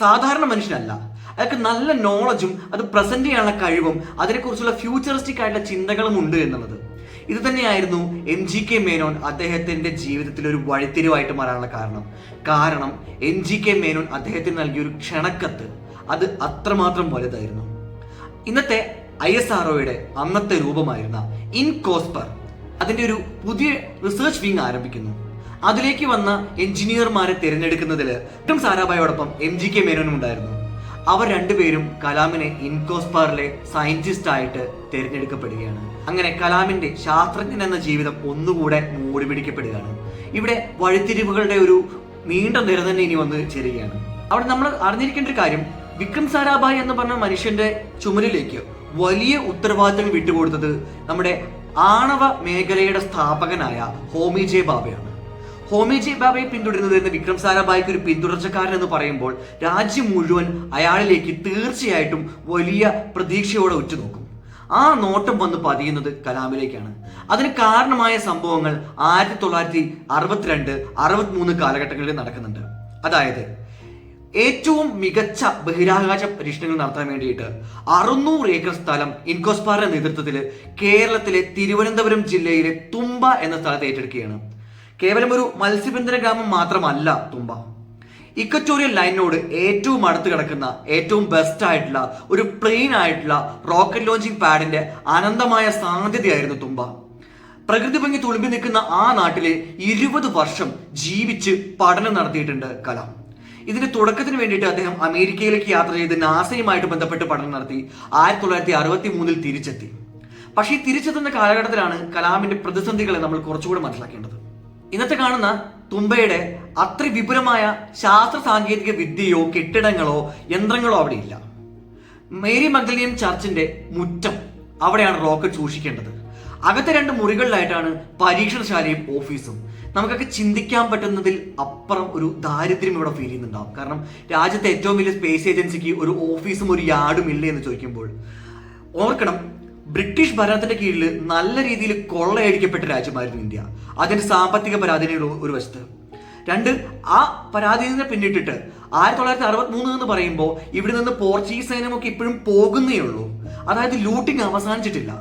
സാധാരണ മനുഷ്യനല്ല. അയാൾക്ക് നല്ല നോളജും അത് പ്രസന്റ് ചെയ്യാനുള്ള കഴിവും അതിനെക്കുറിച്ചുള്ള ഫ്യൂച്ചറിസ്റ്റിക് ആയിട്ടുള്ള ചിന്തകളും ഉണ്ട് എന്നുള്ളത്. ഇത് തന്നെയായിരുന്നു MGK മേനോൻ അദ്ദേഹത്തിന്റെ ജീവിതത്തിൽ ഒരു വഴിത്തിരിവായിട്ട് മാറാനുള്ള കാരണം MGK മേനോൻ അദ്ദേഹത്തിന് നൽകിയ ഒരു ക്ഷണക്കത്ത് അത് അത്രമാത്രം വലുതായിരുന്നു. ഇന്നത്തെ ISROയുടെ അന്നത്തെ രൂപമായിരുന്ന ഇൻകോസ്പർ അതിന്റെ ഒരു പുതിയ റിസർച്ച് വിങ് ആരംഭിക്കുന്നു. അതിലേക്ക് വന്ന എഞ്ചിനീയർമാരെ തിരഞ്ഞെടുക്കുന്നതിൽ വിക്രം സാരാഭായോടൊപ്പം MGK മേനോനും ഉണ്ടായിരുന്നു. അവർ രണ്ടുപേരും കലാമിനെ ഇൻകോസ്പാറിലെ സയന്റിസ്റ്റ് ആയിട്ട് തിരഞ്ഞെടുക്കപ്പെടുകയാണ്. അങ്ങനെ കലാമിന്റെ ശാസ്ത്രജ്ഞൻ എന്ന ജീവിതം ഒന്നുകൂടെ മൂടിപിടിക്കപ്പെടുകയാണ്. ഇവിടെ വഴിത്തിരിവുകളുടെ ഒരു നീണ്ട നിര തന്നെ ഇനി വന്ന് ചേരുകയാണ്. അവിടെ നമ്മൾ അറിഞ്ഞിരിക്കേണ്ട ഒരു കാര്യം, വിക്രം സാരാഭായ് എന്ന് പറഞ്ഞ മനുഷ്യന്റെ ചുമലിലേക്ക് വലിയ ഉത്തരവാദിത്തങ്ങൾ വിട്ടുകൊടുത്തത് നമ്മുടെ ആണവ മേഖലയുടെ സ്ഥാപകനായ ഹോമി ജെ ബാബയാണ്. ഹോമി ജെ ബാബയെ പിന്തുടരുന്നത് വിക്രം സാരാഭായ്ക്ക് ഒരു പിന്തുടർച്ചക്കാരൻ എന്ന് പറയുമ്പോൾ രാജ്യം മുഴുവൻ അയാളിലേക്ക് തീർച്ചയായിട്ടും വലിയ പ്രതീക്ഷയോടെ ഉറ്റുനോക്കും. ആ നോട്ടം വന്ന് പതിയുന്നത് കലാമിലേക്കാണ്. അതിന് കാരണമായ സംഭവങ്ങൾ 1962, 63 കാലഘട്ടങ്ങളിൽ നടക്കുന്നുണ്ട്. അതായത് ഏറ്റവും മികച്ച ബഹിരാകാശ പരീക്ഷണങ്ങൾ നടത്താൻ വേണ്ടിയിട്ട് 600 ഏക്കർ സ്ഥലം ഇൻകോസ്പാറിന്റെ നേതൃത്വത്തിൽ കേരളത്തിലെ തിരുവനന്തപുരം ജില്ലയിലെ തുമ്പ എന്ന സ്ഥലത്ത് ഏറ്റെടുക്കുകയാണ്. കേവലം ഒരു മത്സ്യബന്ധന ഗ്രാമം മാത്രമല്ല തുമ്പ. ഇക്വറ്റോറിയൽ ലൈനിനോട് ഏറ്റവും അടുത്ത് കിടക്കുന്ന ഏറ്റവും ബെസ്റ്റ് ആയിട്ടുള്ള ഒരു പ്ലെയിൻ ആയിട്ടുള്ള റോക്കറ്റ് ലോഞ്ചിങ് പാഡിന്റെ അനന്തമായ സാധ്യതയായിരുന്നു തുമ്പ. പ്രകൃതി ഭംഗി തുളുമ്പി നിൽക്കുന്ന ആ നാട്ടിലെ 20 വർഷം ജീവിച്ച് പഠനം നടത്തിയിട്ടുണ്ട് കലാം. ഇതിന്റെ തുടക്കത്തിന് വേണ്ടിയിട്ട് അദ്ദേഹം അമേരിക്കയിലേക്ക് യാത്ര ചെയ്ത് നാസയുമായിട്ട് ബന്ധപ്പെട്ട് പഠനം നടത്തി 1963 തിരിച്ചെത്തി. പക്ഷേ ഈ തിരിച്ചെത്തുന്ന കാലഘട്ടത്തിലാണ് കലാമിന്റെ പ്രതിസന്ധികളെ നമ്മൾ കുറച്ചുകൂടെ മനസ്സിലാക്കേണ്ടത്. ഇന്നത്തെ കാണുന്ന തുമ്പയുടെ അത്ര വിപുലമായ ശാസ്ത്ര സാങ്കേതിക വിദ്യയോ കെട്ടിടങ്ങളോ യന്ത്രങ്ങളോ അവിടെ ഇല്ല. മേരി മഗ്ദലിയൻ ചർച്ചിന്റെ മുറ്റം, അവിടെയാണ് റോക്കറ്റ് സൂക്ഷിക്കേണ്ടത്. അകത്തെ 2 മുറികളിലായിട്ടാണ് പരീക്ഷണശാലയും ഓഫീസും. നമുക്കൊക്കെ ചിന്തിക്കാൻ പറ്റുന്നതിൽ അപ്പുറം ഒരു ദാരിദ്ര്യം ഇവിടെ ഫീൽ ചെയ്യുന്നുണ്ടാവും. കാരണം രാജ്യത്തെ ഏറ്റവും വലിയ സ്പേസ് ഏജൻസിക്ക് ഒരു ഓഫീസും ഒരു യാർഡും ഇല്ല എന്ന് ചോദിക്കുമ്പോൾ ഓർക്കണം, ബ്രിട്ടീഷ് ഭരണത്തിന്റെ കീഴിൽ നല്ല രീതിയിൽ കൊള്ളയടിക്കപ്പെട്ട രാജ്യമായിരുന്നു ഇന്ത്യ. അതിന്റെ സാമ്പത്തിക പരാധീനത ഒരു വശത്ത്. 2, ആ പരാധീനത പിന്നിട്ടിട്ട് 1963 എന്ന് പറയുമ്പോൾ ഇവിടെ നിന്ന് പോർച്ചുഗീസ് സൈന്യമൊക്കെ ഇപ്പോഴും പോകുന്നേ ഉള്ളൂ. അതായത് ലൂട്ടിങ് അവസാനിച്ചിട്ടില്ല.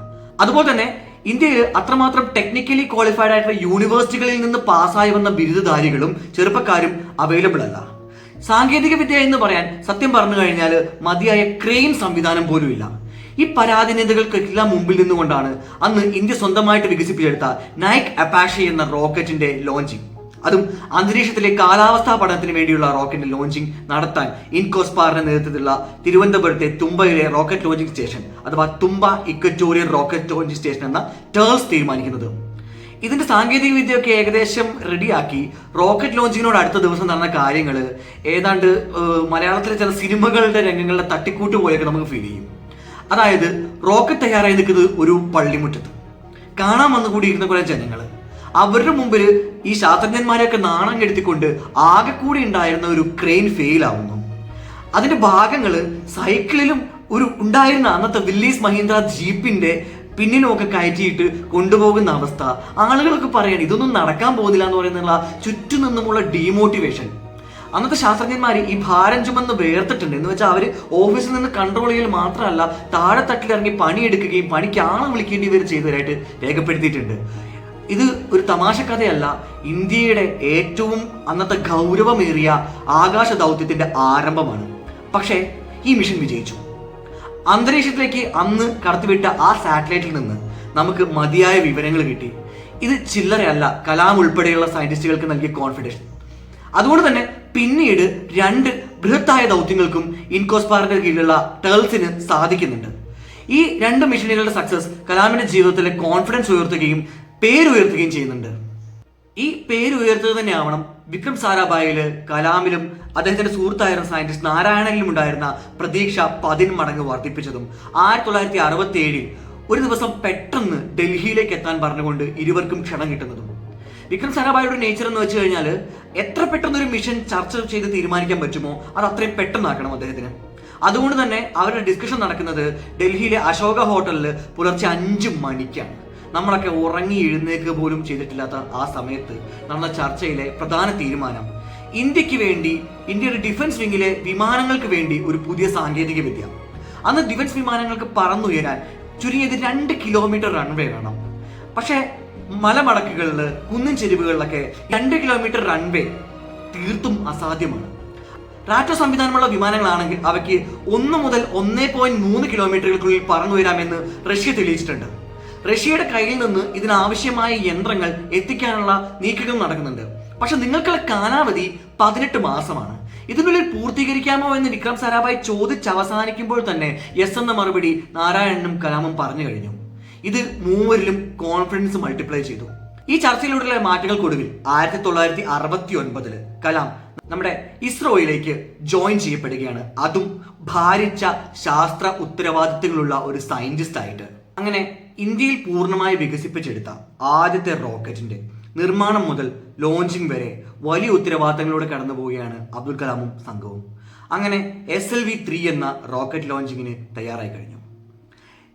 അതുപോലെ തന്നെ ഇന്ത്യയിൽ അത്രമാത്രം ടെക്നിക്കലി ക്വാളിഫൈഡ് ആയിട്ടുള്ള യൂണിവേഴ്സിറ്റികളിൽ നിന്ന് പാസ്സായി വന്ന ബിരുദധാരികളും ചെറുപ്പക്കാരും അവൈലബിൾ അല്ല. സാങ്കേതിക വിദ്യ എന്ന് പറയാൻ സത്യം പറഞ്ഞു കഴിഞ്ഞാൽ മതിയായ ക്രെയിൻ സംവിധാനം പോലും ഇല്ല. ഈ പരാധീനതകൾക്കെല്ലാം മുമ്പിൽ നിന്നുകൊണ്ടാണ് അന്ന് ഇന്ത്യ സ്വന്തമായിട്ട് വികസിപ്പിച്ചെടുത്ത നൈക് അപ്പാഷെ എന്ന റോക്കറ്റിന്റെ ലോഞ്ചിങ്, അതും അന്തരീക്ഷത്തിലെ കാലാവസ്ഥാ പഠനത്തിന് വേണ്ടിയുള്ള റോക്കറ്റിന്റെ ലോഞ്ചിങ് നടത്താൻ ഇൻകോസ്പാറിന്റെ നേതൃത്വത്തിലുള്ള തിരുവനന്തപുരത്തെ തുമ്പയിലെ റോക്കറ്റ് ലോഞ്ചിങ് സ്റ്റേഷൻ അഥവാ തുമ്പ ഇക്വറ്റോറിയൽ റോക്കറ്റ് ലോഞ്ചിങ് സ്റ്റേഷൻ എന്ന ടേൾസ് തീരുമാനിക്കുന്നത്. ഇതിന്റെ സാങ്കേതിക വിദ്യയൊക്കെ ഏകദേശം റെഡിയാക്കി റോക്കറ്റ് ലോഞ്ചിങ്ങിനോട് അടുത്ത ദിവസം നടന്ന കാര്യങ്ങൾ ഏതാണ്ട് മലയാളത്തിലെ ചില സിനിമകളുടെ രംഗങ്ങളുടെ തട്ടിക്കൂട്ട് പോലെയൊക്കെ നമുക്ക് ഫീൽ ചെയ്യും. അതായത് റോക്കറ്റ് തയ്യാറായി നിൽക്കുന്നത് ഒരു പള്ളിമുറ്റത്ത്, കാണാൻ വന്നുകൂടിയിരുന്ന കുറെ ജനങ്ങൾ, അവരുടെ മുമ്പിൽ ഈ ശാസ്ത്രജ്ഞന്മാരെയൊക്കെ നാണം കെടുത്തിക്കൊണ്ട് ആകെ കൂടി ഉണ്ടായിരുന്ന ഒരു ക്രെയിൻ ഫെയിൽ ആവുന്നു. അതിന്റെ ഭാഗങ്ങൾ സൈക്കിളിലും ഒരു ഉണ്ടായിരുന്ന അന്നത്തെ വില്ലീസ് മഹീന്ദ്ര ജീപ്പിന്റെ പിന്നിലുമൊക്കെ കയറ്റിയിട്ട് കൊണ്ടുപോകുന്ന അവസ്ഥ. ആളുകളൊക്കെ പറയണം ഇതൊന്നും നടക്കാൻ പോകുന്നില്ല എന്ന് പറയുന്നുള്ള ചുറ്റും നിന്നുമുള്ള ഡീമോട്ടിവേഷൻ. അന്നത്തെ ശാസ്ത്രജ്ഞന്മാർ ഈ ഭാരം ചുമന്ന് വേർത്തിട്ടുണ്ട്. എന്ന് വെച്ചാൽ അവർ ഓഫീസിൽ നിന്ന് കൺട്രോൾ ചെയ്യൽ മാത്രമല്ല, താഴെത്തട്ടിലിറങ്ങി പണിയെടുക്കുകയും പണിക്ക് ആളെ വിളിക്കേണ്ടി വരെ ചെയ്തതായിട്ട് രേഖപ്പെടുത്തിയിട്ടുണ്ട്. ഇത് ഒരു തമാശ കഥയല്ല, ഇന്ത്യയുടെ ഏറ്റവും അന്നത്തെ ഗൗരവമേറിയ ആകാശ ദൗത്യത്തിന്റെ ആരംഭമാണ്. പക്ഷേ ഈ മിഷൻ വിജയിച്ചു. അന്തരീക്ഷത്തിലേക്ക് അന്ന് കടത്തിവിട്ട ആ സാറ്റലൈറ്റിൽ നിന്ന് നമുക്ക് മതിയായ വിവരങ്ങൾ കിട്ടി. ഇത് ചില്ലറയല്ല കലാം ഉൾപ്പെടെയുള്ള സയന്റിസ്റ്റുകൾക്ക് നൽകിയ കോൺഫിഡൻസ്. അതുകൊണ്ട് തന്നെ പിന്നീട് 2 ബൃഹത്തായ ദൗത്യങ്ങൾക്കും ഇൻകോസ്പാറിന്റെ കീഴിലുള്ള ടേൾസിന് സാധിക്കുന്നുണ്ട്. ഈ 2 മിഷനുകളുടെ സക്സസ് കലാമിന്റെ ജീവിതത്തിലെ കോൺഫിഡൻസ് ഉയർത്തുകയും പേരുയർത്തുകയും ചെയ്യുന്നുണ്ട്. ഈ പേരുയർത്തുക തന്നെയാവണം വിക്രം സാരാഭായില്, കലാമിലും അദ്ദേഹത്തിന്റെ സുഹൃത്തായിരുന്ന സയന്റിസ്റ്റ് നാരായണനിലും ഉണ്ടായിരുന്ന പ്രതീക്ഷ 10 മടങ്ങ് വർദ്ധിപ്പിച്ചതും 1967 ഒരു ദിവസം പെട്ടെന്ന് ഡൽഹിയിലേക്ക് എത്താൻ പറഞ്ഞുകൊണ്ട് ഇരുവർക്കും ക്ഷണം കിട്ടുന്നതും. വിക്രം സാരാഭായിയുടെ നേച്ചർ എന്ന് വെച്ച് കഴിഞ്ഞാൽ എത്ര പെട്ടെന്ന് ഒരു മിഷൻ ചർച്ച ചെയ്ത് തീരുമാനിക്കാൻ പറ്റുമോ അത് അത്രയും പെട്ടെന്നാക്കണം അദ്ദേഹത്തിന്. അതുകൊണ്ട് തന്നെ അവരുടെ ഡിസ്കഷൻ നടക്കുന്നത് ഡൽഹിയിലെ അശോക ഹോട്ടലിൽ പുലർച്ചെ 5 മണിക്കാണ്. നമ്മളൊക്കെ ഉറങ്ങി എഴുന്നേൽക്കുക പോലും ചെയ്തിട്ടില്ലാത്ത ആ സമയത്ത് നടന്ന ചർച്ചയിലെ പ്രധാന തീരുമാനം ഇന്ത്യക്ക് വേണ്ടി, ഇന്ത്യയുടെ ഡിഫൻസ് വിങ്ങിലെ വിമാനങ്ങൾക്ക് വേണ്ടി ഒരു പുതിയ സാങ്കേതിക വിദ്യ. അന്ന് ഡിഫൻസ് വിമാനങ്ങൾക്ക് പറന്നുയരാൻ ചുരുങ്ങിയത് 2 കിലോമീറ്റർ റൺവേ വേണം. പക്ഷേ മലമടക്കുകളിൽ, കുന്നിൻ ചെരുവുകളിലൊക്കെ 2 കിലോമീറ്റർ റൺവേ തീർത്തും അസാധ്യമാണ്. റാറ്റോ സംവിധാനമുള്ള വിമാനങ്ങളാണെങ്കിൽ അവയ്ക്ക് 1 മുതൽ 1.3 കിലോമീറ്ററുകൾക്കുള്ളിൽ പറന്നുയരാമെന്ന് റഷ്യ തെളിയിച്ചിട്ടുണ്ട്. റഷ്യയുടെ കയ്യിൽ നിന്ന് ഇതിനാവശ്യമായ യന്ത്രങ്ങൾ എത്തിക്കാനുള്ള നീക്കങ്ങൾ നടക്കുന്നുണ്ട്. പക്ഷെ നിങ്ങൾക്കുള്ള കാലാവധി 18 മാസമാണ്. ഇതിനുള്ളിൽ പൂർത്തീകരിക്കാമോ എന്ന് വിക്രം സാരാഭായ് ചോദിച്ചവസാനിക്കുമ്പോൾ തന്നെ യെസ് എന്ന മറുപടി നാരായണനും കലാമും പറഞ്ഞു കഴിഞ്ഞു. ഇത് മൂവരിലും കോൺഫിഡൻസ് മൾട്ടിപ്ലൈ ചെയ്തു. ഈ ചർച്ചയിലൂടെയുള്ള മാറ്റങ്ങൾക്കൊടുവിൽ 1969 കലാം നമ്മുടെ ഇസ്രോയിലേക്ക് ജോയിൻ ചെയ്യപ്പെടുകയാണ്. അതും ഭാരിച്ച ശാസ്ത്ര ഉത്തരവാദിത്തങ്ങളുള്ള ഒരു സയന്റിസ്റ്റ് ആയിട്ട്. അങ്ങനെ ഇന്ത്യയിൽ പൂർണ്ണമായി വികസിപ്പിച്ചെടുത്ത ആദ്യത്തെ റോക്കറ്റിന്റെ നിർമ്മാണം മുതൽ ലോഞ്ചിങ് വരെ വലിയ ഉത്തരവാദിത്തങ്ങളിലൂടെ കടന്നു പോവുകയാണ് അബ്ദുൽ കലാമും സംഘവും. അങ്ങനെ SLV-3 എന്ന റോക്കറ്റ് ലോഞ്ചിങ്ങിന് തയ്യാറായി കഴിഞ്ഞു.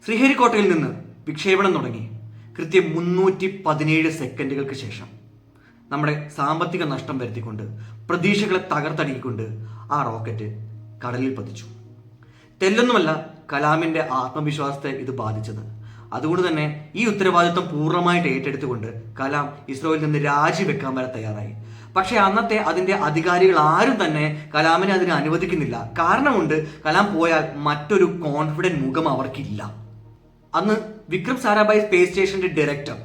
ശ്രീഹരിക്കോട്ടയിൽ നിന്ന് വിക്ഷേപണം തുടങ്ങി കൃത്യം 317 സെക്കൻഡുകൾക്ക് ശേഷം നമ്മുടെ സാമ്പത്തിക നഷ്ടം വരുത്തിക്കൊണ്ട്, പ്രതീക്ഷകളെ തകർത്തടിക്കൊണ്ട് ആ റോക്കറ്റ് കടലിൽ പതിച്ചു. തെല്ലൊന്നുമല്ല കലാമിന്റെ ആത്മവിശ്വാസത്തെ ഇത് ബാധിച്ചത്. അതുകൊണ്ട് തന്നെ ഈ ഉത്തരവാദിത്വം പൂർണ്ണമായിട്ട് ഏറ്റെടുത്തുകൊണ്ട് കലാം ഇസ്രോയിൽ നിന്ന് രാജിവെക്കാൻ വരെ തയ്യാറായി. പക്ഷെ അന്നത്തെ അതിന്റെ അധികാരികൾ ആരും തന്നെ കലാമിനെ അതിന് അനുവദിക്കുന്നില്ല. കാരണമുണ്ട്, കലാം പോയാൽ മറ്റൊരു കോൺഫിഡന്റ് മുഖം അവർക്കില്ല. അന്ന് വിക്രം സാരാഭായ് സ്പേസ് സ്റ്റേഷന്റെ ഡയറക്ടർ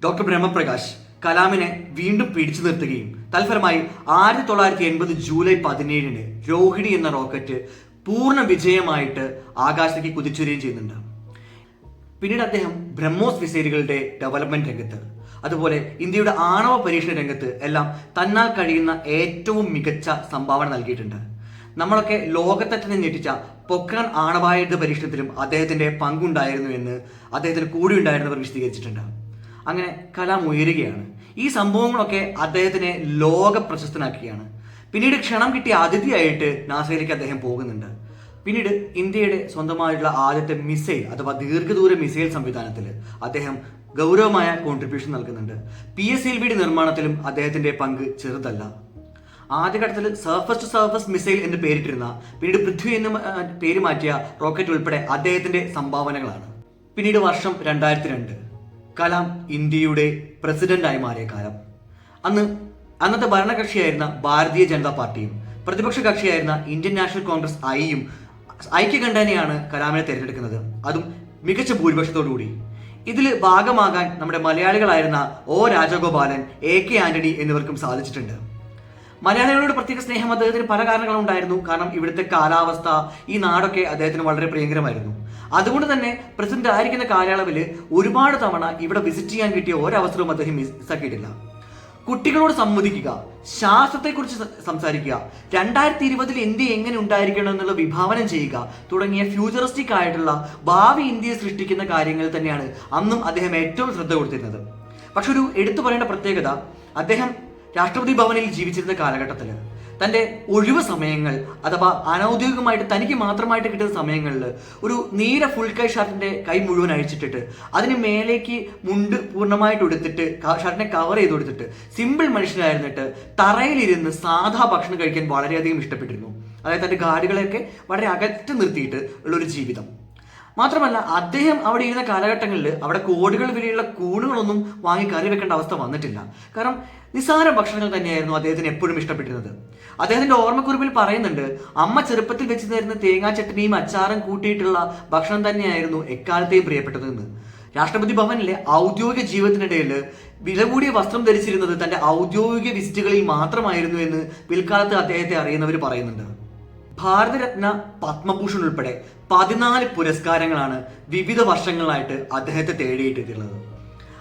ഡോക്ടർ ബ്രഹ്മപ്രകാശ് കലാമിനെ വീണ്ടും പിടിച്ചു നിർത്തുകയും തൽഫലമായി 1980 ജൂലൈ 17 രോഹിണി എന്ന റോക്കറ്റ് പൂർണ്ണ വിജയമായിട്ട് ആകാശത്തേക്ക് കുതിച്ചുവരികയും ചെയ്യുന്നുണ്ട്. പിന്നീട് അദ്ദേഹം ബ്രഹ്മോസ് മിസൈലുകളുടെ ഡെവലപ്മെന്റ് രംഗത്ത്, അതുപോലെ ഇന്ത്യയുടെ ആണവ പരീക്ഷണ രംഗത്ത് എല്ലാം തന്നാൽ കഴിയുന്ന ഏറ്റവും മികച്ച സംഭാവന നൽകിയിട്ടുണ്ട്. നമ്മളൊക്കെ ലോകത്തെ തന്നെ ഞെട്ടിച്ച പൊക്രാൻ ആണവായുധ പരീക്ഷണത്തിലും അദ്ദേഹത്തിന്റെ പങ്കുണ്ടായിരുന്നു എന്ന് അദ്ദേഹത്തിന് കൂടി ഉണ്ടായിരുന്നവർ വിശദീകരിച്ചിട്ടുണ്ട്. അങ്ങനെ കലാം ഉയരുകയാണ്. ഈ സംഭവങ്ങളൊക്കെ അദ്ദേഹത്തിനെ ലോക പ്രശസ്തനാക്കുകയാണ്. പിന്നീട് ക്ഷണം കിട്ടിയ അതിഥിയായിട്ട് നാസയിലേക്ക് അദ്ദേഹം പോകുന്നുണ്ട്. പിന്നീട് ഇന്ത്യയുടെ സ്വന്തമായിട്ടുള്ള ആദ്യത്തെ മിസൈൽ അഥവാ ദീർഘദൂര മിസൈൽ സംവിധാനത്തിൽ അദ്ദേഹം ഗൗരവമായ കോൺട്രിബ്യൂഷൻ നൽകുന്നുണ്ട്. PSLV നിർമ്മാണത്തിലും അദ്ദേഹത്തിന്റെ പങ്ക് ചെറുതല്ല. ആദ്യഘട്ടത്തിൽ സർഫസ് ടു സർഫസ് മിസൈൽ എന്ന് പേരിട്ടിരുന്ന, പിന്നീട് പൃഥ്വി എന്ന് പേര് മാറ്റിയ റോക്കറ്റ് ഉൾപ്പെടെ അദ്ദേഹത്തിന്റെ സംഭാവനകളാണ്. പിന്നീട് വർഷം 2002 കലാം ഇന്ത്യയുടെ പ്രസിഡന്റായി മാറിയ കാലം. അന്നത്തെ ഭരണകക്ഷിയായിരുന്ന ഭാരതീയ ജനതാ പാർട്ടിയും പ്രതിപക്ഷ കക്ഷിയായിരുന്ന ഇന്ത്യൻ നാഷണൽ കോൺഗ്രസ് ഐയും ഐക്യകണ്ഠേനയാണ് കലാമിനെ തിരഞ്ഞെടുക്കുന്നത്, അതും മികച്ച ഭൂരിപക്ഷത്തോടുകൂടി. ഇതിൽ ഭാഗമാകാൻ നമ്മുടെ മലയാളികളായിരുന്ന ഒ രാജഗോപാലൻ, AK ആന്റണി എന്നിവർക്കും സാധിച്ചിട്ടുണ്ട്. മലയാളികളോട് പ്രത്യേക സ്നേഹം അദ്ദേഹത്തിന് പല കാരണങ്ങളും ഉണ്ടായിരുന്നു. കാരണം ഇവിടുത്തെ കാലാവസ്ഥ, ഈ നാടൊക്കെ അദ്ദേഹത്തിന് വളരെ പ്രിയങ്കരമായിരുന്നു. അതുകൊണ്ട് തന്നെ പ്രസിഡന്റ് ആയിരിക്കുന്ന കാലയളവിൽ ഒരുപാട് തവണ ഇവിടെ വിസിറ്റ് ചെയ്യാൻ കിട്ടിയ ഒരവസരവും അദ്ദേഹം മിസ്സാക്കിയിട്ടില്ല. കുട്ടികളോട് സംവദിക്കുക, ശാസ്ത്രത്തെക്കുറിച്ച് സംസാരിക്കുക, 2020 ഇന്ത്യ എങ്ങനെ ഉണ്ടായിരിക്കണം എന്നുള്ള വിഭാവനം ചെയ്യുക തുടങ്ങിയ ഫ്യൂച്ചറിസ്റ്റിക് ആയിട്ടുള്ള ഭാവി ഇന്ത്യയെ സൃഷ്ടിക്കുന്ന കാര്യങ്ങൾ തന്നെയാണ് അന്നും അദ്ദേഹം ഏറ്റവും ശ്രദ്ധ കൊടുത്തിരുന്നത്. പക്ഷെ ഒരു എടുത്തു പറയേണ്ട പ്രത്യേകത, അദ്ദേഹം രാഷ്ട്രപതി ഭവനിൽ ജീവിച്ചിരുന്ന കാലഘട്ടത്തിൽ തൻ്റെ ഒഴിവ് സമയങ്ങൾ അഥവാ അനൗദ്യോഗികമായിട്ട് തനിക്ക് മാത്രമായിട്ട് കിട്ടുന്ന സമയങ്ങളിൽ ഒരു നീല ഫുൾ കൈ ഷർട്ടിന്റെ കൈ മുഴുവൻ അഴിച്ചിട്ടിട്ട് അതിന് മേലേക്ക് മുണ്ട് പൂർണ്ണമായിട്ട് എടുത്തിട്ട് ഷർട്ടിനെ കവർ ചെയ്ത് കൊടുത്തിട്ട് സിമ്പിൾ മനുഷ്യനായിരുന്നിട്ട് തറയിലിരുന്ന് സാധാ ഭക്ഷണം കഴിക്കാൻ വളരെയധികം ഇഷ്ടപ്പെട്ടിരുന്നു. അതായത് തൻ്റെ ഗാഡികളെയൊക്കെ വളരെ അകറ്റി നിർത്തിയിട്ട് ഉള്ളൊരു ജീവിതം. മാത്രമല്ല അദ്ദേഹം അവിടെ ഇരുന്ന കാലഘട്ടങ്ങളിൽ അവിടെ കോടികൾ വിലയുള്ള കൂണുകളൊന്നും വാങ്ങി കറി വെക്കേണ്ട അവസ്ഥ വന്നിട്ടില്ല. കാരണം നിസ്സാര ഭക്ഷണങ്ങൾ തന്നെയായിരുന്നു അദ്ദേഹത്തിന് എപ്പോഴും ഇഷ്ടപ്പെട്ടിരുന്നത്. അദ്ദേഹത്തിന്റെ ഓർമ്മക്കുറിപ്പിൽ പറയുന്നുണ്ട്, അമ്മ ചെറുപ്പത്തിൽ വെച്ച് തരുന്ന തേങ്ങാ ചട്നിയും അച്ചാറും കൂട്ടിയിട്ടുള്ള ഭക്ഷണം തന്നെയായിരുന്നു എക്കാലത്തെയും പ്രിയപ്പെട്ടതെന്ന്. രാഷ്ട്രപതി ഭവനിലെ ഔദ്യോഗിക ജീവിതത്തിനിടയിൽ വില കൂടിയ വസ്ത്രം ധരിച്ചിരുന്നത് തന്റെ ഔദ്യോഗിക വിസിറ്റുകളിൽ മാത്രമായിരുന്നു എന്ന് പിൽക്കാലത്ത് അദ്ദേഹത്തെ അറിയുന്നവർ പറയുന്നുണ്ട്. ഭാരതരത്ന, പത്മഭൂഷൺ ഉൾപ്പെടെ 14 പുരസ്കാരങ്ങളാണ് വിവിധ വർഷങ്ങളായിട്ട് അദ്ദേഹത്തെ തേടിയിട്ടുള്ളത്.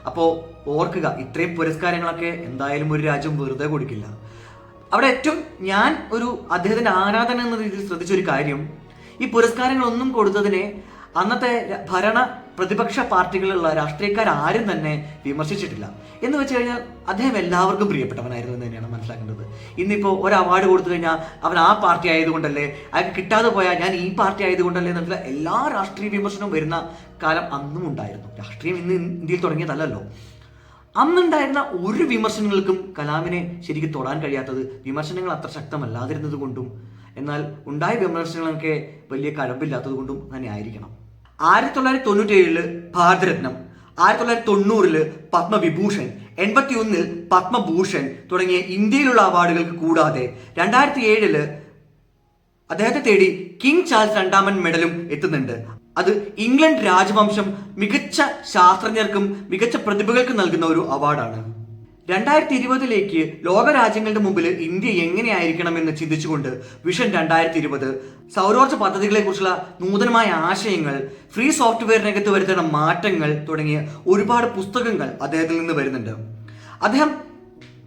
അപ്പോൾ ഓർക്കുക, ഇത്രയും പുരസ്കാരങ്ങളൊക്കെ എന്തായാലും ഒരു രാജ്യം വെറുതെ കൊടുക്കില്ല. അവിടെ ഏറ്റവും ഞാൻ ഒരു അദ്ദേഹത്തിന്റെ ആരാധന എന്ന രീതിയിൽ ശ്രദ്ധിച്ചൊരു കാര്യം, ഈ പുരസ്കാരങ്ങളൊന്നും കൊടുത്തതിനെ അന്നത്തെ ഭരണ പ്രതിപക്ഷ പാർട്ടികളുള്ള രാഷ്ട്രീയക്കാർ ആരും തന്നെ വിമർശിച്ചിട്ടില്ല. എന്ന് വെച്ച് കഴിഞ്ഞാൽ അദ്ദേഹം എല്ലാവർക്കും പ്രിയപ്പെട്ടവനായിരുന്നു എന്ന് തന്നെയാണ് മനസ്സിലാക്കേണ്ടത്. ഇന്നിപ്പോൾ ഒരു അവാർഡ് കൊടുത്തു കഴിഞ്ഞാൽ അവൻ ആ പാർട്ടി ആയതുകൊണ്ടല്ലേ, അയാൾക്ക് കിട്ടാതെ പോയാൽ ഞാൻ ഈ പാർട്ടി ആയതുകൊണ്ടല്ലേ എന്നുള്ള എല്ലാ രാഷ്ട്രീയ വിമർശനവും വരുന്ന കാലം അന്നും ഉണ്ടായിരുന്നു. രാഷ്ട്രീയം ഇന്ന് ഇന്ത്യയിൽ തുടങ്ങിയതല്ലല്ലോ. അന്നുണ്ടായിരുന്ന ഒരു വിമർശനങ്ങൾക്കും കലാമിനെ ശരിക്കും തൊടാൻ കഴിയാത്തത് വിമർശനങ്ങൾ അത്ര ശക്തമല്ലാതിരുന്നത് കൊണ്ടും എന്നാൽ ഉണ്ടായ വിമർശനങ്ങളൊക്കെ വലിയ കഴമ്പില്ലാത്തത് കൊണ്ടും തന്നെ ആയിരിക്കണം. 1997 ഭാരതരത്നം, 1990 പത്മവിഭൂഷൺ, 81 പത്മഭൂഷൺ തുടങ്ങിയ ഇന്ത്യയിലുള്ള അവാർഡുകൾക്ക് കൂടാതെ 2007 അദ്ദേഹത്തെ തേടി കിങ് ചാൾസ് രണ്ടാമൻ മെഡലും എത്തുന്നുണ്ട്. അത് ഇംഗ്ലണ്ട് രാജവംശം മികച്ച ശാസ്ത്രജ്ഞർക്കും മികച്ച പ്രതിഭകൾക്കും നൽകുന്ന ഒരു അവാർഡാണ്. 2020 ലോകരാജ്യങ്ങളുടെ മുമ്പിൽ ഇന്ത്യ എങ്ങനെയായിരിക്കണമെന്ന് ചിന്തിച്ചുകൊണ്ട് വിഷൻ 2020, സൗരോർജ്ജ പദ്ധതികളെ കുറിച്ചുള്ള നൂതനമായ ആശയങ്ങൾ, ഫ്രീ സോഫ്റ്റ്വെയർ രംഗത്ത് വരുത്തുന്ന മാറ്റങ്ങൾ തുടങ്ങിയ ഒരുപാട് പുസ്തകങ്ങൾ അദ്ദേഹത്തിൽ നിന്ന് വരുന്നുണ്ട്. അദ്ദേഹം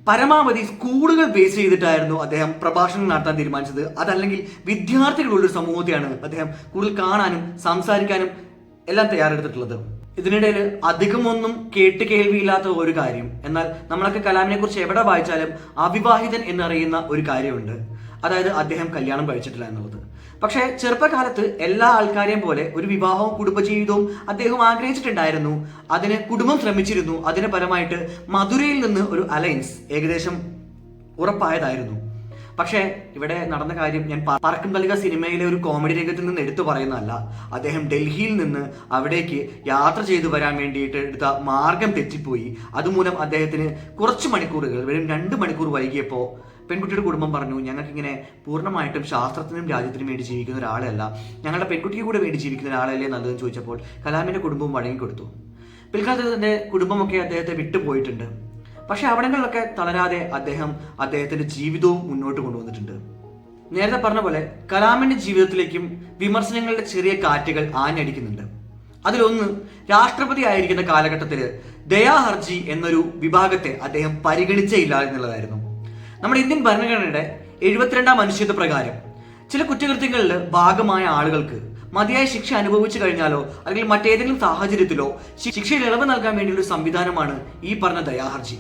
പരമാവധി സ്കൂളുകൾ ബേസ് ചെയ്തിട്ടായിരുന്നു അദ്ദേഹം പ്രഭാഷണം നടത്താൻ തീരുമാനിച്ചത്. അതല്ലെങ്കിൽ വിദ്യാർത്ഥികളുള്ളൊരു സമൂഹത്തെയാണ് അദ്ദേഹം കൂടുതൽ കാണാനും സംസാരിക്കാനും എല്ലാം തയ്യാറെടുത്തിട്ടുള്ളത്. ഇതിനിടയിൽ അധികമൊന്നും കേട്ട് കേൾവിയില്ലാത്ത ഒരു കാര്യം, എന്നാൽ നമ്മളൊക്കെ കലാമിനെ കുറിച്ച് എവിടെ വായിച്ചാലും അവിവാഹിതൻ എന്നറിയുന്ന ഒരു കാര്യമുണ്ട്. അതായത് അദ്ദേഹം കല്യാണം കഴിച്ചിട്ടില്ല എന്നുള്ളത്. പക്ഷേ ചെറുപ്പകാലത്ത് എല്ലാ ആൾക്കാരെയും പോലെ ഒരു വിവാഹവും കുടുംബജീവിതവും അദ്ദേഹം ആഗ്രഹിച്ചിട്ടുണ്ടായിരുന്നു. അതിന് കുടുംബം ശ്രമിച്ചിരുന്നു. അതിന് പരമായിട്ട് മധുരയിൽ നിന്ന് ഒരു അലയൻസ് ഏകദേശം ഉറപ്പായതായിരുന്നു. പക്ഷേ ഇവിടെ നടന്ന കാര്യം ഞാൻ പറക്കും തളിക സിനിമയിലെ ഒരു കോമഡി രംഗത്തിൽ നിന്ന് എടുത്തു പറയുന്നതല്ല. അദ്ദേഹം ഡൽഹിയിൽ നിന്ന് അവിടേക്ക് യാത്ര ചെയ്തു വരാൻ വേണ്ടിയിട്ട് എടുത്ത മാർഗം തെറ്റിപ്പോയി. അതുമൂലം അദ്ദേഹത്തിന് കുറച്ച് മണിക്കൂറുകൾ, വെറും 2 മണിക്കൂർ വൈകിയപ്പോൾ പെൺകുട്ടിയുടെ കുടുംബം പറഞ്ഞു, ഞങ്ങൾക്കിങ്ങനെ പൂർണ്ണമായിട്ടും ശാസ്ത്രത്തിനും രാജ്യത്തിനും വേണ്ടി ജീവിക്കുന്ന ഒരാളല്ല, ഞങ്ങളുടെ പെൺകുട്ടിക്ക് കൂടെ വേണ്ടി ജീവിക്കുന്ന ഒരാളല്ലേ നല്ലതെന്ന് ചോദിച്ചപ്പോൾ കലാമിന്റെ കുടുംബവും വഴങ്ങിക്കൊടുത്തു. പിൽക്കാലത്ത് തന്റെ കുടുംബമൊക്കെ അദ്ദേഹത്തെ വിട്ടുപോയിട്ടുണ്ട്. പക്ഷെ അവിടങ്ങളിലൊക്കെ തളരാതെ അദ്ദേഹത്തിന്റെ ജീവിതവും മുന്നോട്ട് കൊണ്ടുവന്നിട്ടുണ്ട്. നേരത്തെ പറഞ്ഞ പോലെ കലാമിന്റെ ജീവിതത്തിലേക്കും വിമർശനങ്ങളുടെ ചെറിയ കാറ്റുകൾ ആഞ്ഞടിക്കുന്നുണ്ട്. അതിലൊന്ന്, രാഷ്ട്രപതി ആയിരിക്കുന്ന കാലഘട്ടത്തിൽ ദയാ ഹർജി എന്നൊരു വിഭാഗത്തെ അദ്ദേഹം പരിഗണിച്ചേയില്ല എന്നുള്ളതായിരുന്നു. നമ്മുടെ ഇന്ത്യൻ ഭരണഘടനയുടെ 72ാം അനുച്ഛേദ പ്രകാരം ചില കുറ്റകൃത്യങ്ങളിൽ ഭാഗമായ ആളുകൾക്ക് മതിയായ ശിക്ഷ അനുഭവിച്ചു കഴിഞ്ഞാലോ അല്ലെങ്കിൽ മറ്റേതെങ്കിലും സാഹചര്യത്തിലോ ശിക്ഷയിൽ ഇളവ് നൽകാൻ വേണ്ടിയുള്ള സംവിധാനമാണ് ഈ പറഞ്ഞ ദയാഹർജി.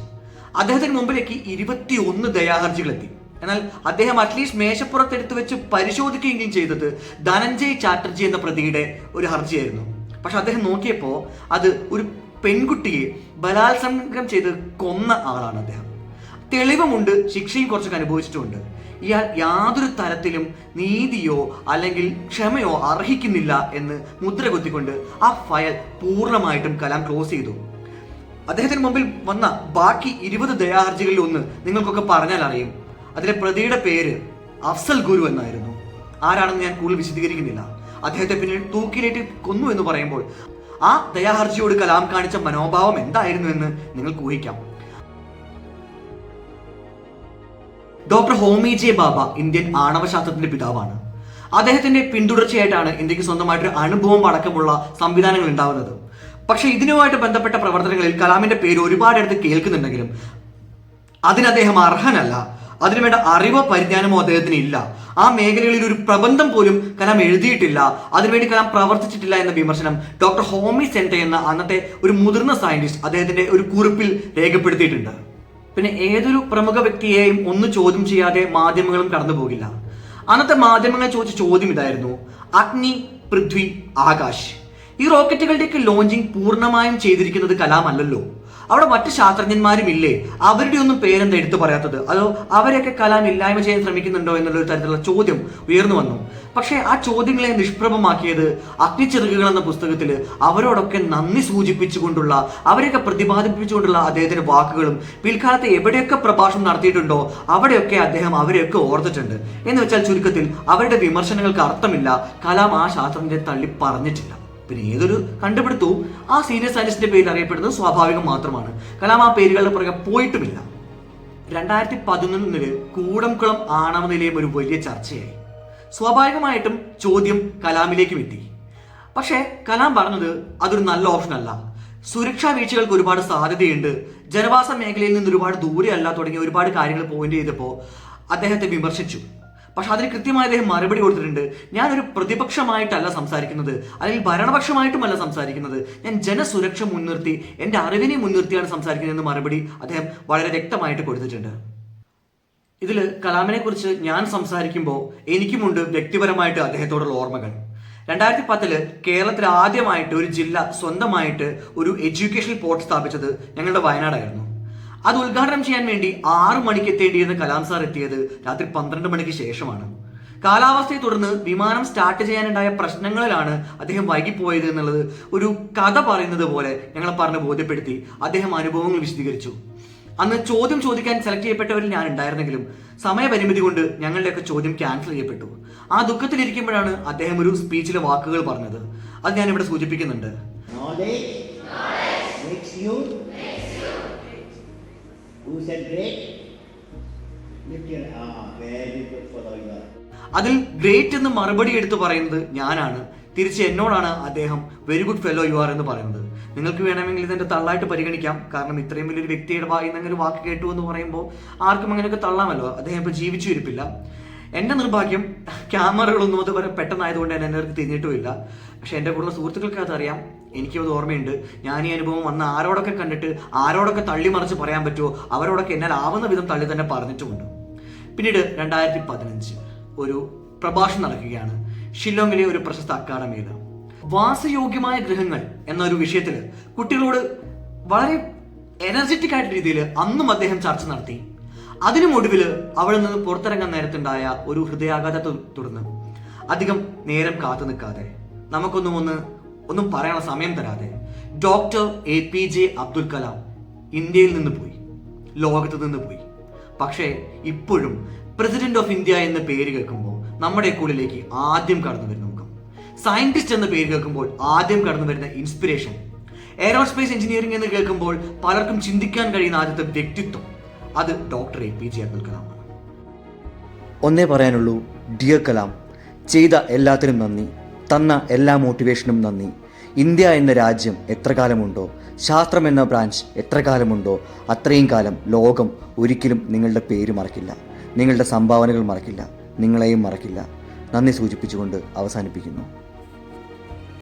അദ്ദേഹത്തിന് മുമ്പിലേക്ക് 21 ദയാഹർജികൾ എത്തി. എന്നാൽ അദ്ദേഹം അറ്റ്ലീസ്റ്റ് മേശപ്പുറത്തെടുത്ത് വെച്ച് പരിശോധിക്കുകയും ചെയ്തത് ധനഞ്ജയ് ചാറ്റർജി എന്ന പ്രതിയുടെ ഒരു ഹർജിയായിരുന്നു. പക്ഷെ അദ്ദേഹം നോക്കിയപ്പോൾ അത് ഒരു പെൺകുട്ടിയെ ബലാത്സംഗം ചെയ്ത് കൊന്ന ആളാണ് അദ്ദേഹം. തെളിവുമുണ്ട്, ശിക്ഷയും കുറച്ചൊക്കെ അനുഭവിച്ചിട്ടുമുണ്ട്. ഇയാൾ യാതൊരു തരത്തിലും നീതിയോ അല്ലെങ്കിൽ ക്ഷമയോ അർഹിക്കുന്നില്ല എന്ന് മുദ്ര കുത്തിക്കൊണ്ട് ആ ഫയൽ പൂർണ്ണമായിട്ടും കലാം ക്ലോസ് ചെയ്തു. അദ്ദേഹത്തിന് മുമ്പിൽ വന്ന ബാക്കി 20 ദയാഹർജികളിൽ ഒന്ന് നിങ്ങൾക്കൊക്കെ പറഞ്ഞാൽ അറിയും. അതിലെ പ്രതിയുടെ പേര് അഫ്സൽ ഗുരു എന്നായിരുന്നു. ആരാണെന്ന് ഞാൻ കൂടുതൽ വിശദീകരിക്കുന്നില്ല. അദ്ദേഹത്തെ പിന്നീട് തൂക്കിലേറ്റ് കൊന്നു എന്ന് പറയുമ്പോൾ ആ ദയാഹർജിയോട് കലാം കാണിച്ച മനോഭാവം എന്തായിരുന്നു എന്ന് നിങ്ങൾക്ക് ഊഹിക്കാം. ഡോക്ടർ ഹോമി ജെ ബാബ ഇന്ത്യൻ ആണവശാസ്ത്രത്തിന്റെ പിതാവാണ്. അദ്ദേഹത്തിന്റെ പിന്തുടർച്ചയായിട്ടാണ് ഇന്ത്യക്ക് സ്വന്തമായിട്ടൊരു അനുഭവം അടക്കമുള്ള സംവിധാനങ്ങൾ ഉണ്ടാവുന്നത്. പക്ഷെ ഇതിനുമായിട്ട് ബന്ധപ്പെട്ട പ്രവർത്തനങ്ങളിൽ കലാമിന്റെ പേര് ഒരുപാടിടത്ത് കേൾക്കുന്നുണ്ടെങ്കിലും അതിന് അദ്ദേഹം അർഹനല്ല. അതിനുവേണ്ട അറിവോ പരിജ്ഞാനമോ അദ്ദേഹത്തിന് ഇല്ല. ആ മേഖലകളിൽ ഒരു പ്രബന്ധം പോലും കലാം എഴുതിയിട്ടില്ല, അതിനുവേണ്ടി കലാം പ്രവർത്തിച്ചിട്ടില്ല എന്ന വിമർശനം ഡോക്ടർ ഹോമി സെൻറ്റെ എന്ന അന്നത്തെ ഒരു മുതിർന്ന സയന്റിസ്റ്റ് അദ്ദേഹത്തിന്റെ ഒരു കുറിപ്പിൽ രേഖപ്പെടുത്തിയിട്ടുണ്ട്. പിന്നെ ഏതൊരു പ്രമുഖ വ്യക്തിയെയും ഒന്ന് ചോദ്യം ചെയ്യാതെ മാധ്യമങ്ങളും കടന്നു പോകില്ല. അന്നത്തെ മാധ്യമങ്ങൾ ചോദിച്ച ചോദ്യം ഇതായിരുന്നു: അഗ്നി, പൃഥ്വി, ആകാശ്, ഈ റോക്കറ്റുകളുടെയൊക്കെ ലോഞ്ചിങ് പൂർണ്ണമായും ചെയ്തിരിക്കുന്നത് കലാം അല്ലല്ലോ. അവിടെ മറ്റ് ശാസ്ത്രജ്ഞന്മാരും ഇല്ലേ? അവരുടെ ഒന്നും പേരെന്താ എടുത്തു പറയാത്തത്? അതോ അവരെയൊക്കെ കലാം ഇല്ലായ്മ ചെയ്യാൻ ശ്രമിക്കുന്നുണ്ടോ എന്നുള്ളൊരു തരത്തിലുള്ള ചോദ്യം ഉയർന്നു വന്നു. പക്ഷേ ആ ചോദ്യങ്ങളെ നിഷ്പ്രഭമാക്കിയത് അഗ്നിച്ചിറകുകൾ എന്ന പുസ്തകത്തിൽ അവരോടൊക്കെ നന്ദി സൂചിപ്പിച്ചുകൊണ്ടുള്ള, അവരെയൊക്കെ പ്രതിപാദിപ്പിച്ചുകൊണ്ടുള്ള അദ്ദേഹത്തിന്റെ വാക്കുകളും പിൽക്കാലത്ത് എവിടെയൊക്കെ പ്രഭാഷണം നടത്തിയിട്ടുണ്ടോ അവിടെയൊക്കെ അദ്ദേഹം അവരെയൊക്കെ ഓർത്തിട്ടുണ്ട്. എന്ന് വെച്ചാൽ ചുരുക്കത്തിൽ അവരുടെ വിമർശനങ്ങൾക്ക് അർത്ഥമില്ല, കലാം ആ ശാസ്ത്രജ്ഞരെ തള്ളി പറഞ്ഞിട്ടില്ല. പിന്നെ ഏതൊരു കണ്ടുപിടുത്തവും ആ സീനിയർ സയന്റിസ്റ്റിന്റെ പേരിൽ അറിയപ്പെടുന്നത് സ്വാഭാവികം മാത്രമാണ്. കലാം ആ പേരുകളുടെ പുറകെ പോയിട്ടുമില്ല. 2011 കൂടംകുളം ആണവ നിലയം ഒരു വലിയ ചർച്ചയായി. സ്വാഭാവികമായിട്ടും ചോദ്യം കലാമിലേക്കും എത്തി. പക്ഷേ കലാം പറഞ്ഞത് അതൊരു നല്ല ഓപ്ഷൻ അല്ല, സുരക്ഷാ വീഴ്ചകൾക്ക് ഒരുപാട് സാധ്യതയുണ്ട്, ജനവാസ മേഖലയിൽ നിന്ന് ഒരുപാട് ദൂരെയല്ല തുടങ്ങിയ ഒരുപാട് കാര്യങ്ങൾ പോയിന്റ് ചെയ്തപ്പോൾ അദ്ദേഹത്തെ വിമർശിച്ചു. പക്ഷെ അതിന് കൃത്യമായി അദ്ദേഹം മറുപടി കൊടുത്തിട്ടുണ്ട്. ഞാനൊരു പ്രതിപക്ഷമായിട്ടല്ല സംസാരിക്കുന്നത്, അല്ലെങ്കിൽ ഭരണപക്ഷമായിട്ടുമല്ല സംസാരിക്കുന്നത്, ഞാൻ ജനസുരക്ഷ മുൻനിർത്തി എൻ്റെ അറിവിനെ മുൻനിർത്തിയാണ് സംസാരിക്കുന്നതെന്ന് മറുപടി അദ്ദേഹം വളരെ വ്യക്തമായിട്ട് കൊടുത്തിട്ടുണ്ട്. ഇതിൽ കലാമിനെ കുറിച്ച് ഞാൻ സംസാരിക്കുമ്പോൾ എനിക്കുമുണ്ട് വ്യക്തിപരമായിട്ട് അദ്ദേഹത്തോടുള്ള ഓർമ്മകൾ. 2010 കേരളത്തിൽ ആദ്യമായിട്ട് ഒരു ജില്ല സ്വന്തമായിട്ട് ഒരു എഡ്യൂക്കേഷണൽ പോർട്ട് സ്ഥാപിച്ചത് ഞങ്ങളുടെ വയനാടായിരുന്നു. അത് ഉദ്ഘാടനം ചെയ്യാൻ വേണ്ടി 6 മണിക്ക് എത്തേണ്ടിയിരുന്ന കലാം സാർ എത്തിയത് രാത്രി 12 മണിക്ക് ശേഷമാണ്. കാലാവസ്ഥയെ തുടർന്ന് വിമാനം സ്റ്റാർട്ട് ചെയ്യാനുണ്ടായ പ്രശ്നങ്ങളിലാണ് അദ്ദേഹം വൈകിപ്പോയത് എന്നുള്ളത് ഒരു കഥ പറയുന്നത് പോലെ ഞങ്ങളെ പറഞ്ഞ് ബോധ്യപ്പെടുത്തി അദ്ദേഹം അനുഭവങ്ങൾ വിശദീകരിച്ചു. അന്ന് ചോദ്യം ചോദിക്കാൻ സെലക്ട് ചെയ്യപ്പെട്ടവരിൽ ഞാൻ ഉണ്ടായിരുന്നെങ്കിലും സമയപരിമിതി കൊണ്ട് ഞങ്ങളുടെയൊക്കെ ചോദ്യം ക്യാൻസൽ ചെയ്യപ്പെട്ടു. ആ ദുഃഖത്തിലിരിക്കുമ്പോഴാണ് അദ്ദേഹം ഒരു സ്പീച്ചിലെ വാക്കുകൾ പറഞ്ഞത്. അത് ഞാൻ ഇവിടെ സൂചിപ്പിക്കുന്നുണ്ട്. അതിൽ ഗ്രേറ്റ് എന്ന് മറുപടി എടുത്ത് പറയുന്നത് ഞാനാണ്. തിരിച്ച് എന്നോടാണ് അദ്ദേഹം very good fellow you are എന്ന് പറയുന്നത്. നിങ്ങൾക്ക് വേണമെങ്കിൽ ഇതെന്റെ തള്ളായിട്ട് പരിഗണിക്കാം, കാരണം ഇത്രയും വലിയൊരു വ്യക്തിയുടെ വായിൽ നിന്ന് വാക്ക് കേട്ടു എന്ന് പറയുമ്പോൾ ആർക്കും അങ്ങനെയൊക്കെ തള്ളാമല്ലോ. അദ്ദേഹം ഇപ്പോൾ ജീവിച്ചു ഇരിപ്പില്ല. എൻ്റെ നിർഭാഗ്യം ക്യാമറകളൊന്നും അതുവരെ പെട്ടെന്നായതുകൊണ്ട് തന്നെ എൻ്റെ തിരിഞ്ഞിട്ടുമില്ല. പക്ഷെ എൻ്റെ കൂടെ സുഹൃത്തുക്കൾക്ക് അതറിയാം, എനിക്കും അത് ഓർമ്മയുണ്ട്. ഞാൻ ഈ അനുഭവം വന്ന് ആരോടൊക്കെ കണ്ടിട്ട് ആരോടൊക്കെ തള്ളിമറിച്ച് പറയാൻ പറ്റുമോ അവരോടൊക്കെ എന്നാൽ ആവുന്ന വിധം തള്ളി തന്നെ പറഞ്ഞിട്ടുമുണ്ട്. പിന്നീട് 2015 ഒരു പ്രഭാഷണം നടക്കുകയാണ് ഷില്ലോങ്ങിലെ ഒരു പ്രശസ്ത അക്കാഡമിയിൽ. വാസയോഗ്യമായ ഗൃഹങ്ങൾ എന്നൊരു വിഷയത്തിൽ കുട്ടികളോട് വളരെ എനർജറ്റിക് ആയിട്ട് രീതിയിൽ അന്നും അദ്ദേഹം ചർച്ച നടത്തി. അതിനുമൊടുവിൽ അവിടെ നിന്ന് പുറത്തിറങ്ങാൻ നേരത്തുണ്ടായ ഒരു ഹൃദയാഘാതത്തെ തുടർന്ന് അധികം നേരം കാത്തു നിൽക്കാതെ, നമുക്കൊന്നും പറയാനുള്ള സമയം തരാതെ ഡോക്ടർ APJ അബ്ദുൽ കലാം ഇന്ത്യയിൽ നിന്ന് പോയി, ലോകത്ത് നിന്ന് പോയി. പക്ഷേ ഇപ്പോഴും പ്രസിഡന്റ് ഓഫ് ഇന്ത്യ എന്ന പേര് കേൾക്കുമ്പോൾ നമ്മുടെ ഉള്ളിലേക്ക് ആദ്യം കടന്നു വരുന്ന മുഖം, സയന്റിസ്റ്റ് എന്ന പേര് കേൾക്കുമ്പോൾ ആദ്യം കടന്നു വരുന്ന ഇൻസ്പിറേഷൻ, എയറോസ്പേസ് എഞ്ചിനീയറിംഗ് എന്ന് കേൾക്കുമ്പോൾ പലർക്കും ചിന്തിക്കാൻ കഴിയുന്ന ആദ്യത്തെ വ്യക്തിത്വം, അത് ഡോക്ടർ APJ അബ്ദുൽ കലാം ആണ്. ഒന്നേ പറയാനുള്ളൂ, ഡിയർ കലാം, ചെയ്ത എല്ലാത്തിനും നന്ദി, തന്ന എല്ലാ മോട്ടിവേഷനും നന്ദി. ഇന്ത്യ എന്ന രാജ്യം എത്ര കാലമുണ്ടോ, ശാസ്ത്രം എന്ന ബ്രാഞ്ച് എത്ര കാലമുണ്ടോ, അത്രയും കാലം ലോകം ഒരിക്കലും നിങ്ങളുടെ പേര് മറക്കില്ല, നിങ്ങളുടെ സംഭാവനകൾ മറക്കില്ല, നിങ്ങളെയും മറക്കില്ല. നന്ദി സൂചിപ്പിച്ചുകൊണ്ട് അവസാനിപ്പിക്കുന്നു.